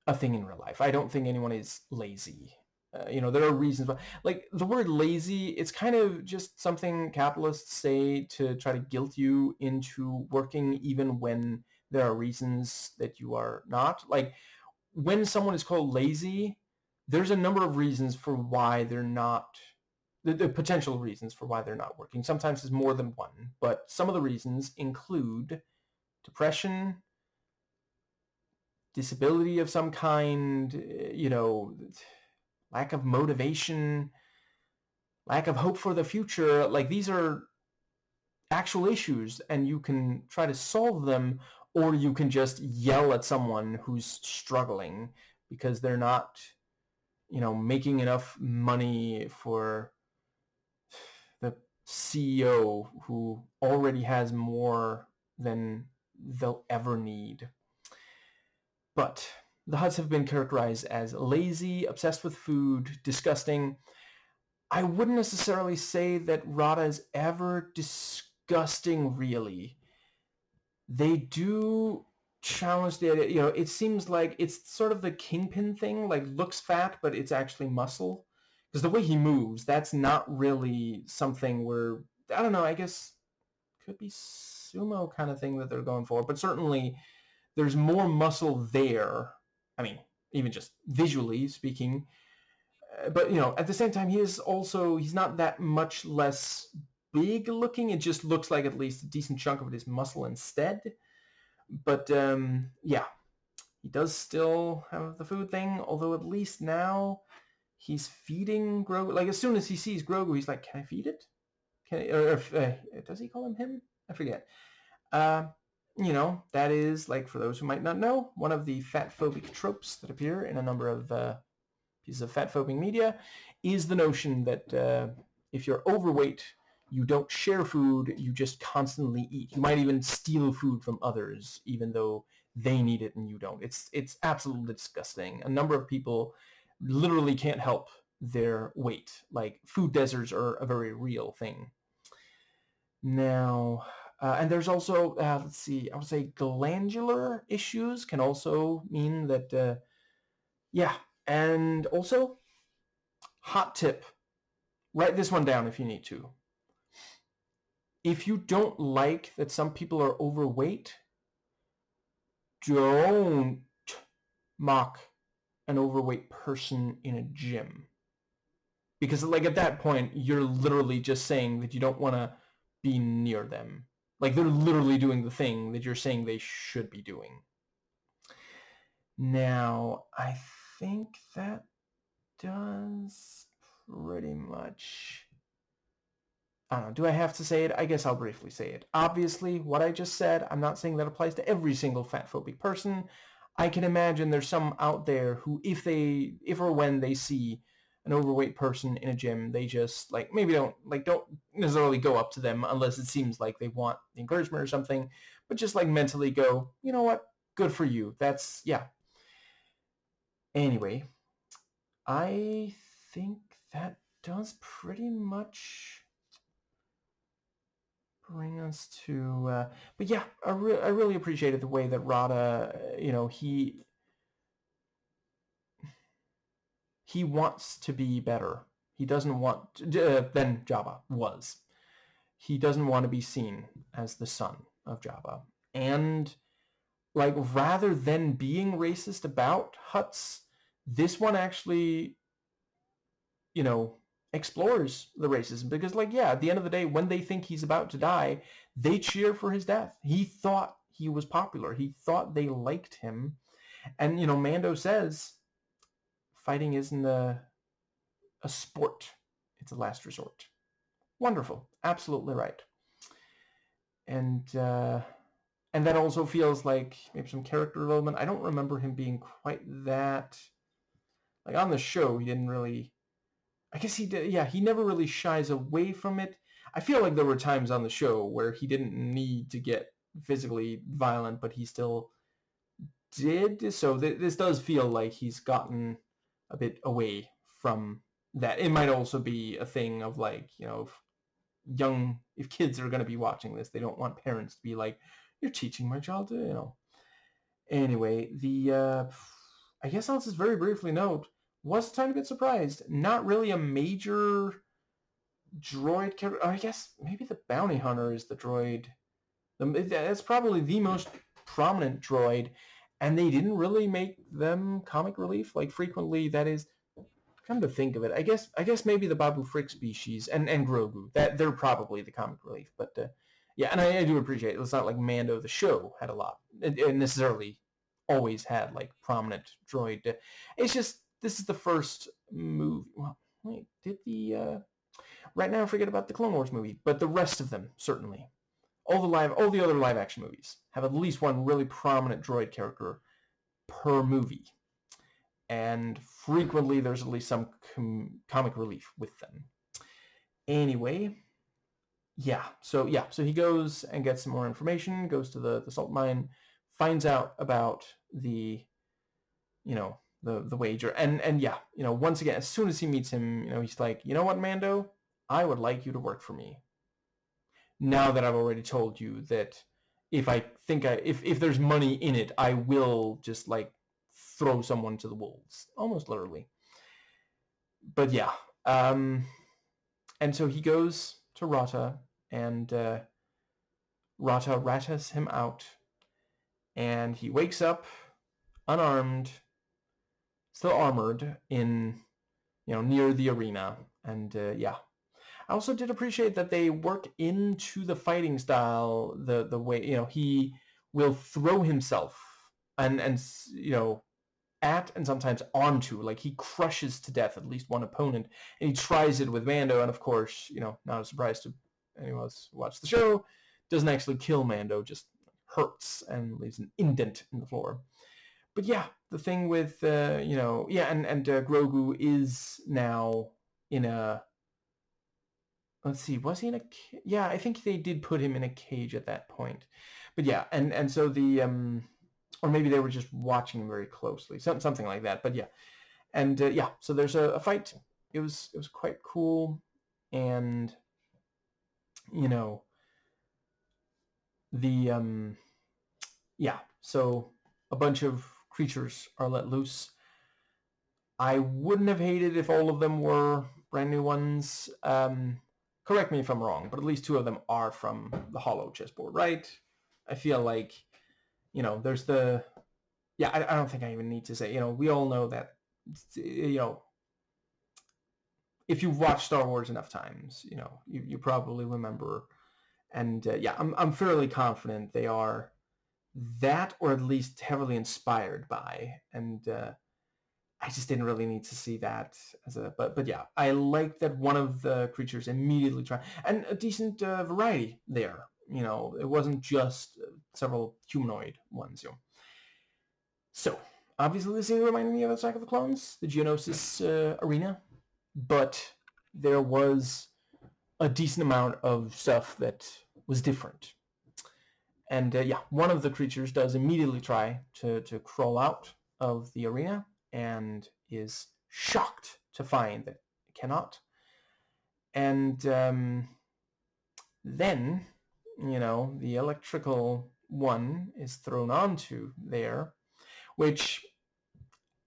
Speaker 1: a thing in real life. I don't think anyone is lazy. You know, there are reasons, but like the word lazy, it's kind of just something capitalists say to try to guilt you into working even when there are reasons that you are not. Like when someone is called lazy, there's a number of reasons for why they're not, the potential reasons for why they're not working. Sometimes it's more than one, but some of the reasons include depression, disability of some kind, you know, lack of motivation, lack of hope for the future. Like these are actual issues, and you can try to solve them, or you can just yell at someone who's struggling because they're not, you know, making enough money for the CEO who already has more than they'll ever need. But the Hutts have been characterized as lazy, obsessed with food, disgusting. I wouldn't necessarily say that Rada is ever disgusting, really. They do challenge the idea, you know, it seems like it's sort of the Kingpin thing, like looks fat, but it's actually muscle. Because the way he moves, that's not really something where, I don't know, I guess could be sumo kind of thing that they're going for, but certainly there's more muscle there. I mean, even just visually speaking. But, you know, at the same time, he's not that much less big looking. It just looks like at least a decent chunk of it is muscle instead. But, yeah, he does still have the food thing, although at least now he's feeding Grogu. Like, as soon as he sees Grogu, he's like, can I feed it? Can I, or does he call him? I forget. that is, like, for those who might not know, one of the fat-phobic tropes that appear in a number of pieces of fat-phobic media, is the notion that if you're overweight, you don't share food, you just constantly eat. You might even steal food from others, even though they need it and you don't. It's absolutely disgusting. A number of people literally can't help their weight. Like, food deserts are a very real thing. Now, and there's also, let's see, I would say glandular issues can also mean that, yeah. And also, hot tip, write this one down if you need to. If you don't like that some people are overweight, don't mock an overweight person in a gym. Because, like, at that point, you're literally just saying that you don't want to be near them. Like, they're literally doing the thing that you're saying they should be doing. Now, I think that does pretty much... I don't know, do I have to say it? I guess I'll briefly say it. Obviously, what I just said, I'm not saying that applies to every single fat-phobic person. I can imagine there's some out there who, if or when they see an overweight person in a gym, they just, like, maybe don't necessarily go up to them unless it seems like they want encouragement or something, but just, like, mentally go, you know what, good for you. That's, yeah. Anyway, I think that does pretty much bring us to, but yeah, I really appreciated the way that Rada, he wants to be better. He doesn't want than Jabba was. He doesn't want to be seen as the son of Jabba. And, like, rather than being racist about Hutts, this one actually, explores the racism. Because, like, yeah, at the end of the day, when they think he's about to die, they cheer for his death. He thought he was popular. He thought they liked him. And, Mando says, fighting isn't a sport. It's a last resort. Wonderful. Absolutely right. And that also feels like maybe some character development. I don't remember him being quite that... Like, on the show, he didn't really... I guess he did. Yeah, he never really shies away from it. I feel like there were times on the show where he didn't need to get physically violent, but he still did. So this does feel like he's gotten a bit away from that. It might also be a thing of, like, if kids are going to be watching this, they don't want parents to be like, you're teaching my child to, Anyway, I guess I'll just very briefly note, was a tiny bit surprised. Not really a major droid character. I guess maybe the bounty hunter is the droid. That's probably the most prominent droid, and they didn't really make them comic relief. Like, frequently, that is... Come to think of it, I guess maybe the Babu Frick species and Grogu, that they're probably the comic relief. But yeah, and I do appreciate it. It's not like Mando the show had a lot. It necessarily always had, like, prominent droid. It's just this is the first movie. Well, wait, did the right now forget about the Clone Wars movie, but the rest of them certainly. All the other live action movies have at least one really prominent droid character per movie. And frequently there's at least some comic relief with them. Anyway, so he goes and gets some more information, goes to the salt mine, finds out about the wager, and yeah, once again, as soon as he meets him, he's like, you know what, Mando, I would like you to work for me. Now that I've already told you that if there's money in it, I will just, like, throw someone to the wolves, almost literally. But yeah, and so he goes to Rata, and Rata ratas him out, and he wakes up unarmed, still armored, in near the arena. And yeah, I also did appreciate that they work into the fighting style the way he will throw himself and at and sometimes onto, like, he crushes to death at least one opponent, and he tries it with Mando, and of course, not a surprise to anyone who's watched the show, doesn't actually kill Mando, just hurts and leaves an indent in the floor. But yeah, the thing with Grogu is now in a, let's see, was he in a yeah, I think they did put him in a cage at that point. But yeah, and so the or maybe they were just watching him very closely, something like that. But yeah, and yeah, so there's a fight. It was quite cool, and the yeah, so a bunch of creatures are let loose. I wouldn't have hated if all of them were brand new ones. Correct me if I'm wrong, but at least 2 of them are from the Hollow chessboard, right? I feel like, there's the... Yeah, I don't think I even need to say, we all know that, if you've watched Star Wars enough times, you probably remember. And yeah, I'm fairly confident they are that, or at least heavily inspired by. And I just didn't really need to see that as a, but yeah, I like that one of the creatures immediately tried, and a decent variety there. It wasn't just several humanoid ones. So obviously this scene reminded me of Attack of the Clones, the Geonosis arena, but there was a decent amount of stuff that was different. And yeah, one of the creatures does immediately try to crawl out of the arena and is shocked to find that it cannot. And then, the electrical one is thrown onto there, which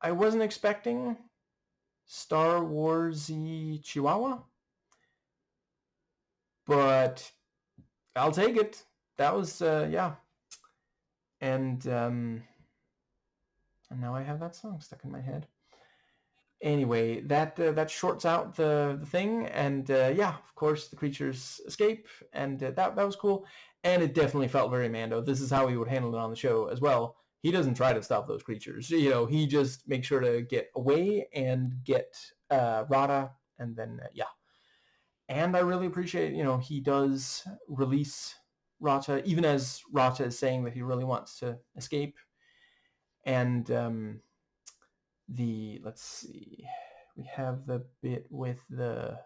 Speaker 1: I wasn't expecting. Star Wars-y Chihuahua, but I'll take it. That was yeah. And now I have that song stuck in my head. Anyway, that shorts out the thing, and yeah, of course the creatures escape, and that was cool, and it definitely felt very Mando. This is how he would handle it on the show as well. He doesn't try to stop those creatures. He just makes sure to get away and get Rada, and then yeah. And I really appreciate, he does release Rata, even as Rata is saying that he really wants to escape. And let's see, we have the bit with the,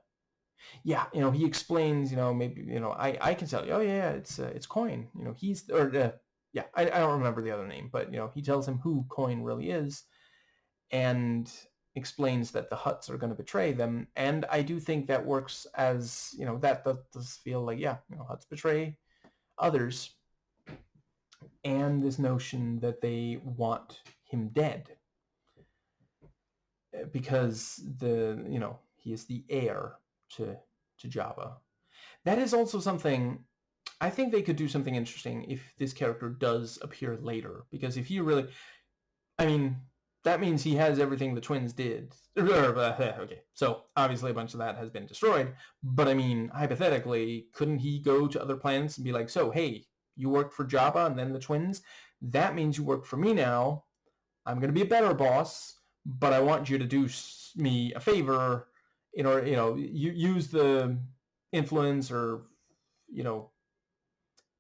Speaker 1: yeah, he explains, maybe, I can tell you, oh yeah, it's Coin, he's, or yeah, I don't remember the other name, but he tells him who Coin really is, and explains that the Hutts are going to betray them. And I do think that works as, that does feel like, yeah, Hutts betray others, and this notion that they want him dead because he is the heir to Jabba. That is also something I think they could do something interesting if this character does appear later, because if he really, I mean, that means he has everything the twins did. Okay, so obviously a bunch of that has been destroyed, but I mean, hypothetically, couldn't he go to other planets and be like, so, hey, you worked for Jabba and then the twins? That means you work for me now. I'm going to be a better boss, but I want you to do me a favor in order, you use the influence or,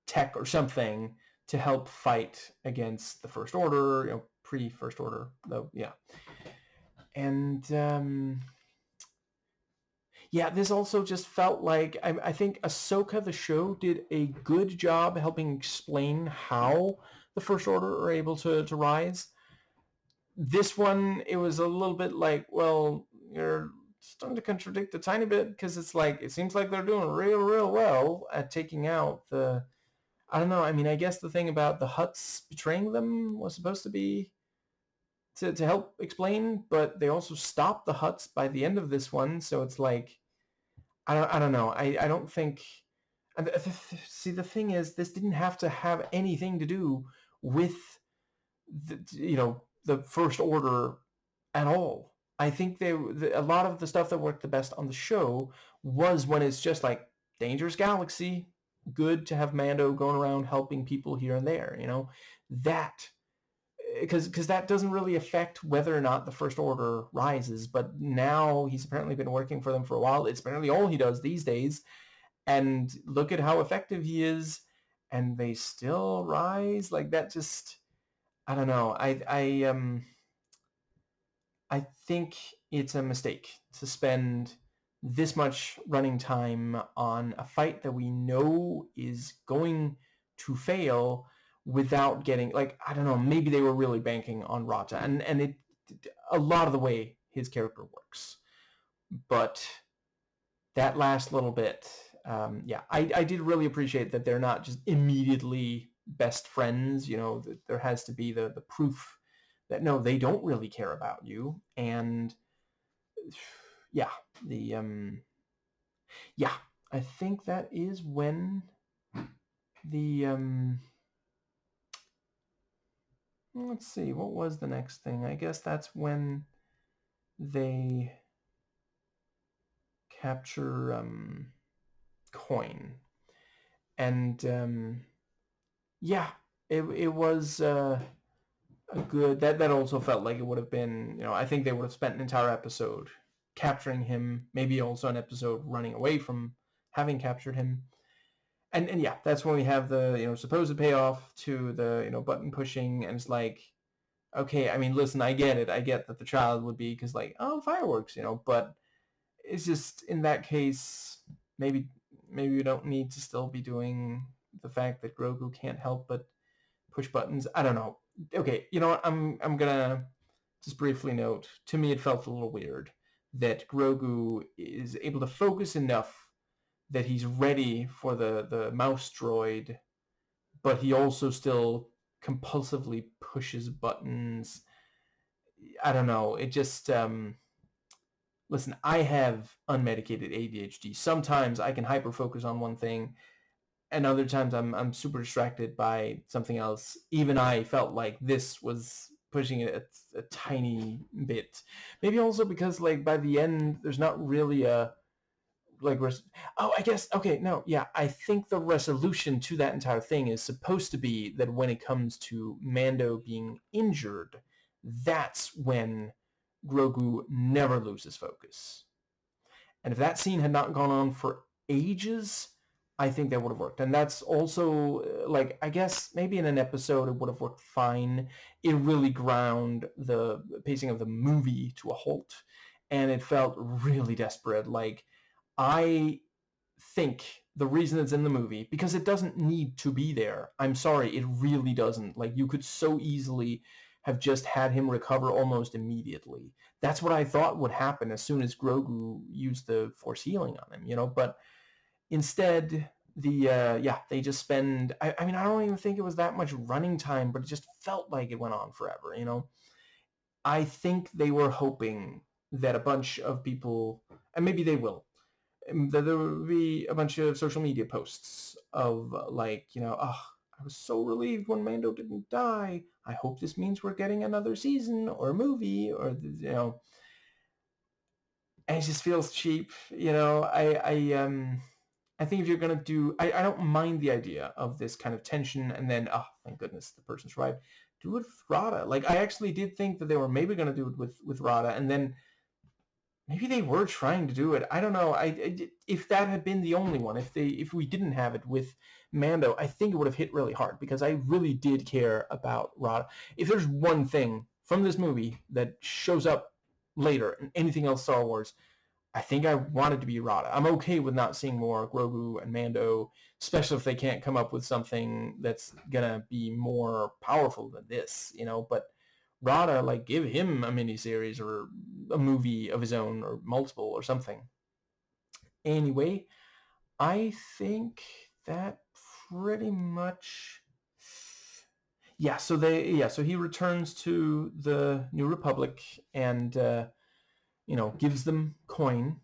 Speaker 1: tech or something to help fight against the First Order, pre-First Order, though, yeah. And yeah, this also just felt like, I think Ahsoka the show did a good job helping explain how the First Order are able to rise. This one, it was a little bit like, well, you're starting to contradict a tiny bit, because it's like, it seems like they're doing real well at taking out the, I don't know, I mean, I guess the thing about the Hutts betraying them was supposed to be to help explain, but they also stopped the Hutts by the end of this one, so it's like, I don't know, I don't think, see, the thing is, this didn't have to have anything to do with the First Order at all. I think a lot of the stuff that worked the best on the show was when it's just like, dangerous galaxy, good to have Mando going around helping people here and there, that, because that doesn't really affect whether or not the First Order rises, but now he's apparently been working for them for a while. It's apparently all he does these days, and look at how effective he is, and they still rise. Like that just, I don't know. I think it's a mistake to spend this much running time on a fight that we know is going to fail without getting, like, I don't know, maybe they were really banking on Rata, and it, a lot of the way his character works. But that last little bit, yeah, I did really appreciate that they're not just immediately best friends. You know, that there has to be the proof that no, they don't really care about you. And yeah, the yeah, I think that is when the let's see, what was the next thing? I guess that's when they capture Coin. And yeah, it was a good, that also felt like it would have been, you know, I think they would have spent an entire episode capturing him, maybe also an episode running away from having captured him. And yeah, that's when we have the, you know, supposed payoff to the, you know, button pushing, and it's like, okay, I mean, listen, I get it. I get that the child would be, because like, oh, fireworks, you know, but it's just, in that case, maybe we don't need to still be doing the fact that Grogu can't help but push buttons. I don't know. Okay, you know what? I'm gonna just briefly note. To me, it felt a little weird that Grogu is able to focus enough that he's ready for the mouse droid, but he also still compulsively pushes buttons. I don't know. It just listen. I have unmedicated ADHD. Sometimes I can hyper focus on one thing, and other times I'm super distracted by something else. Even I felt like this was pushing it a tiny bit. Maybe also because like by the end there's not really a like oh, I guess, okay, no, yeah, I think the resolution to that entire thing is supposed to be that when it comes to Mando being injured, that's when Grogu never loses focus. And if that scene had not gone on for ages, I think that would have worked. And that's also, like, I guess maybe in an episode it would have worked fine. It really ground the pacing of the movie to a halt, and it felt really desperate. Like, I think the reason it's in the movie, because it doesn't need to be there. I'm sorry, it really doesn't. Like, you could so easily have just had him recover almost immediately. That's what I thought would happen as soon as Grogu used the Force healing on him, you know, but instead, yeah, they just spend, I mean, I don't even think it was that much running time, but it just felt like it went on forever, you know. I think they were hoping that a bunch of people, and maybe they will, that there will be a bunch of social media posts of like, you know, oh, I was so relieved when Mando didn't die. I hope this means we're getting another season or a movie, or, you know, and it just feels cheap, you know. I think if you're gonna do, I don't mind the idea of this kind of tension, and then, oh, thank goodness the person survived. Do it with Rada. Like, I actually did think that they were maybe gonna do it with Rada, and then maybe they were trying to do it. I don't know. If that had been the only one, if we didn't have it with Mando, I think it would have hit really hard, because I really did care about Rada. If there's one thing from this movie that shows up later in anything else Star Wars, I think I want it to be Rada. I'm okay with not seeing more Grogu and Mando, especially if they can't come up with something that's gonna be more powerful than this, you know. But Rada, like, give him a miniseries or a movie of his own, or multiple, or something. Anyway, I think that pretty much, yeah. So he returns to the New Republic, and you know, gives them Coin.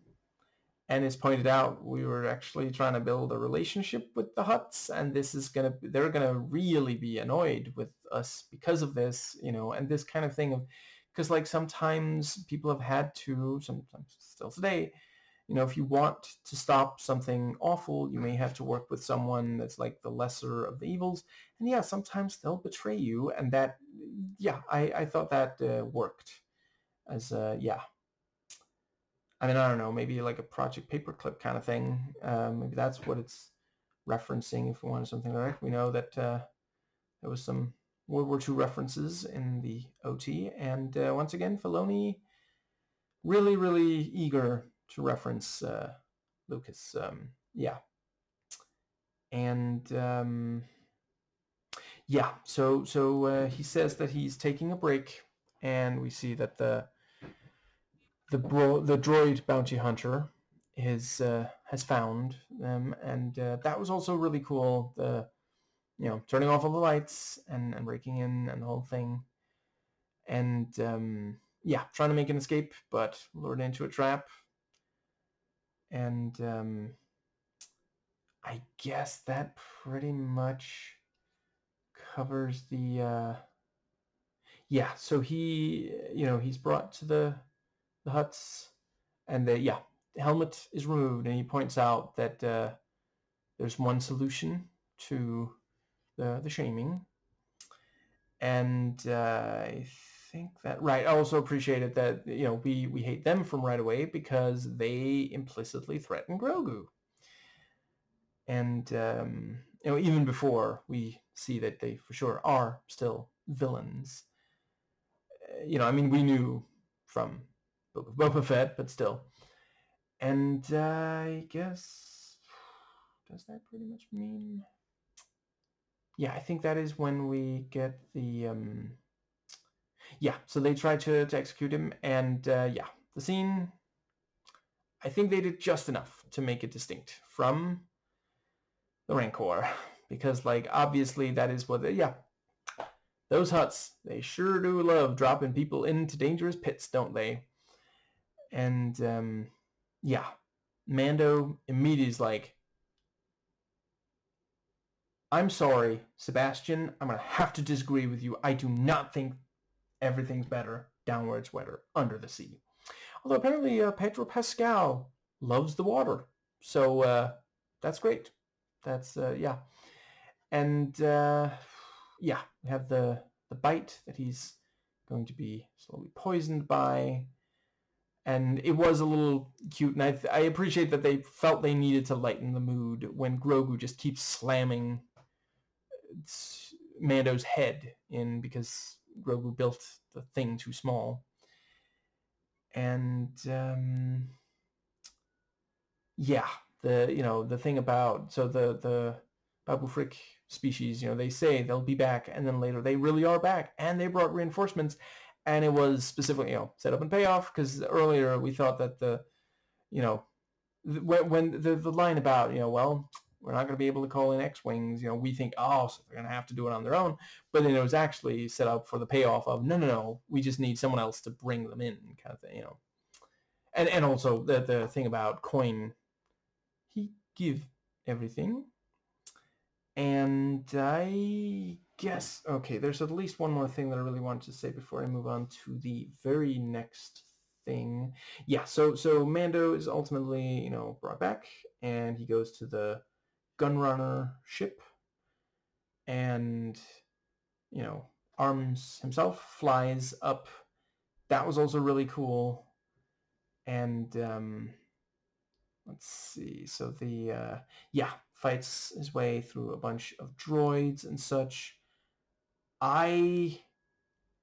Speaker 1: And as pointed out, we were actually trying to build a relationship with the Hutts, and they're gonna really be annoyed with us because of this, you know, and this kind of thing of, because like sometimes people have had to, sometimes still today, you know, if you want to stop something awful, you may have to work with someone that's like the lesser of the evils, and yeah, sometimes they'll betray you, and that, yeah, I thought that worked as yeah. I mean, I don't know, maybe like a Project Paperclip kind of thing. Maybe that's what it's referencing, if we wanted something like that. We know that there was some World War II references in the OT, and once again, Filoni really, really eager to reference Lucas. Yeah. And yeah, so he says that he's taking a break, and we see that the droid bounty hunter has found them, and that was also really cool. The turning off all the lights and breaking in and the whole thing, and yeah, trying to make an escape, but lured into a trap. And I guess that pretty much covers the yeah. So he's brought to the huts, and the helmet is removed, and he points out that there's one solution to the shaming, and I think that right. I also appreciated that we hate them from right away because they implicitly threaten Grogu, and even before we see that they for sure are still villains. I mean, we knew from Book of Boba Fett, but still. And I guess, does that pretty much mean? Yeah, I think that is when we get the yeah. So they try to execute him, and yeah, the scene. I think they did just enough to make it distinct from the Rancor, because obviously that is what those huts, they sure do love dropping people into dangerous pits, don't they? And yeah, Mando immediately is like, I'm sorry, Sebastian, I'm going to have to disagree with you. I do not think everything's better down where it's wetter, under the sea. Although apparently Pedro Pascal loves the water. So that's great. That's, yeah. And yeah, we have the bite that he's going to be slowly poisoned by. And it was a little cute, and I appreciate that they felt they needed to lighten the mood when Grogu just keeps slamming Mando's head in because Grogu built the thing too small. And yeah, the thing about the Babu Frick species, they say they'll be back, and then later they really are back, and they brought reinforcements, and it was specifically set up and payoff, because earlier we thought that when the line about well, we're not going to be able to call in X-Wings, we think, oh, so they're going to have to do it on their own, but then it was actually set up for the payoff of no, we just need someone else to bring them in, kind of thing, and also the thing about Coin, he give everything. And I guess, okay, there's at least one more thing that I really wanted to say before I move on to the very next thing. Yeah, so Mando is ultimately, brought back, and he goes to the Gunrunner ship, and, arms himself, flies up. That was also really cool. And let's see. So the fights his way through a bunch of droids and such. I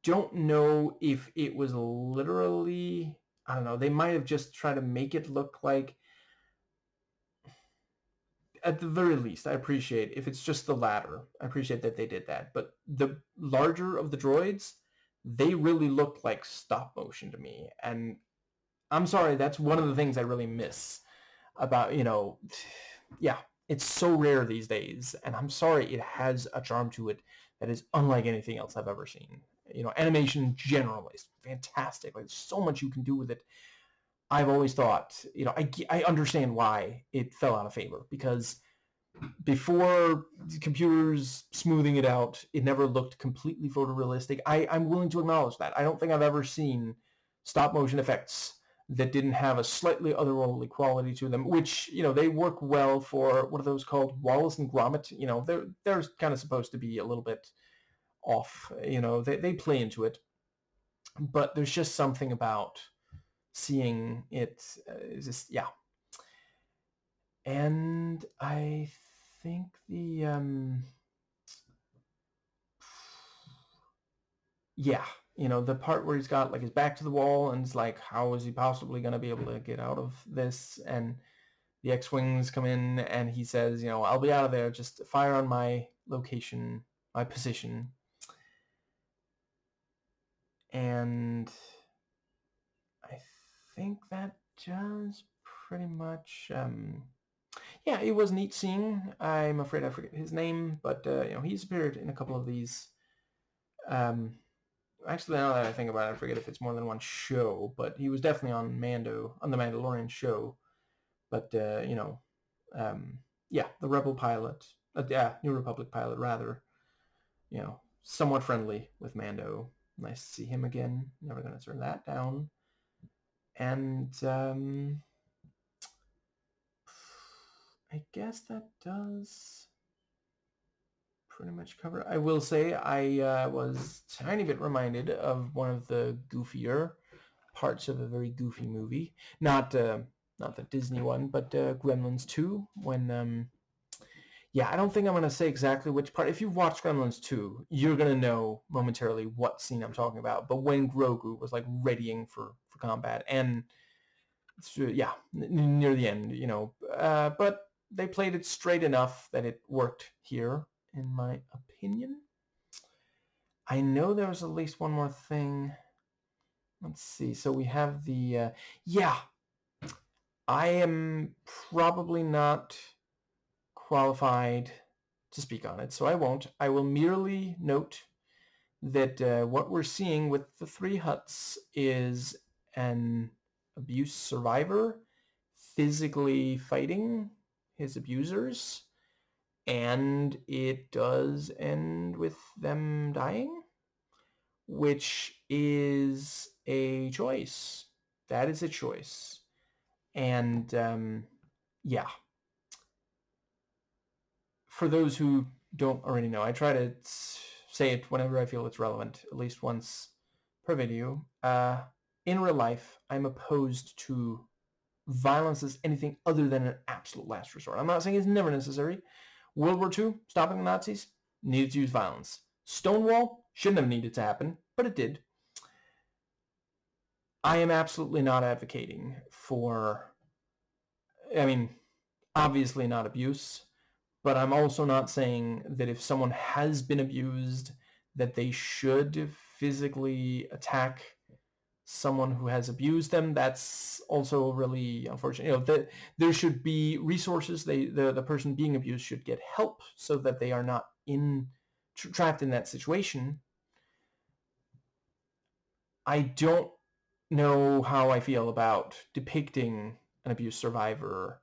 Speaker 1: don't know if it was literally, I don't know, they might have just tried to make it look like, at the very least, I appreciate if it's just the latter. I appreciate that they did that. But the larger of the droids, they really looked like stop motion to me. And I'm sorry, that's one of the things I really miss about, yeah, it's so rare these days, and I'm sorry, it has a charm to it that is unlike anything else I've ever seen. Animation generally is fantastic. There's so much you can do with it. I've always thought, I understand why it fell out of favor, because before computers smoothing it out, it never looked completely photorealistic. I'm willing to acknowledge that. I don't think I've ever seen stop motion effects that didn't have a slightly otherworldly quality to them, which, they work well for, what are those called? Wallace and Gromit. They're kind of supposed to be a little bit off. They play into it. But there's just something about seeing it, just, yeah. And I think the yeah, the part where he's got like his back to the wall and it's like, how is he possibly going to be able to get out of this? And the X-Wings come in and he says, I'll be out of there, just fire on my location, my position. And I think that does pretty much, yeah, it was neat seeing. I'm afraid I forget his name, but, he's appeared in a couple of these. Actually, now that I think about it, I forget if it's more than one show, but he was definitely on the Mandalorian show. But, yeah, the Rebel pilot, New Republic pilot, rather, somewhat friendly with Mando. Nice to see him again. Never going to turn that down. And I guess that does pretty much cover. I will say I was a tiny bit reminded of one of the goofier parts of a very goofy movie. Not the Disney one, but Gremlins 2, when yeah, I don't think I'm going to say exactly which part. If you've watched Gremlins 2, you're going to know momentarily what scene I'm talking about. But when Grogu was like readying for combat, and yeah, near the end, but they played it straight enough that it worked here, in my opinion. I know there was at least one more thing. Let's see. So we have the, yeah, I am probably not qualified to speak on it, so I won't. I will merely note that what we're seeing with the 3 Hutts is an abuse survivor physically fighting his abusers, and it does end with them dying, which is a choice. That is a choice. And yeah, for those who don't already know, I try to say it whenever I feel it's relevant, at least once per video. In real life, I'm opposed to violence as anything other than an absolute last resort. I'm not saying it's never necessary. World War II, stopping the Nazis, needed to use violence. Stonewall shouldn't have needed to happen, but it did. I am absolutely not advocating for, obviously not abuse, but I'm also not saying that if someone has been abused, that they should physically attack someone who has abused them. That's also really unfortunate. That there should be resources. The person being abused should get help so that they are not trapped in that situation. I don't know how I feel about depicting an abuse survivor,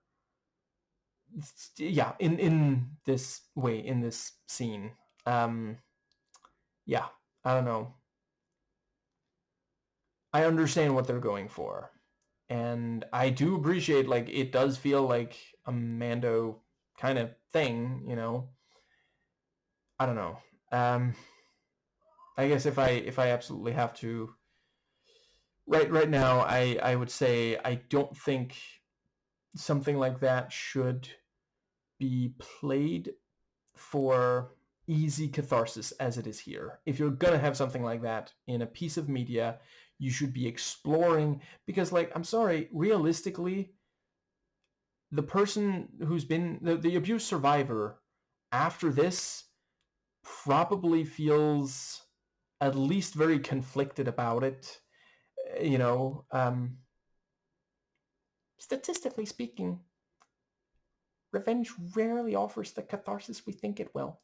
Speaker 1: yeah, in this way, in this scene. Yeah, I don't know. I understand what they're going for, and I do appreciate, like, it does feel like a Mando kind of thing, I don't know. I guess if I absolutely have to, right now, I would say I don't think something like that should be played for easy catharsis as it is here. If you're gonna have something like that in a piece of media, you should be exploring, because, like, I'm sorry, realistically, the person who's been the abuse survivor after this probably feels at least very conflicted about it. Statistically speaking, revenge rarely offers the catharsis we think it will.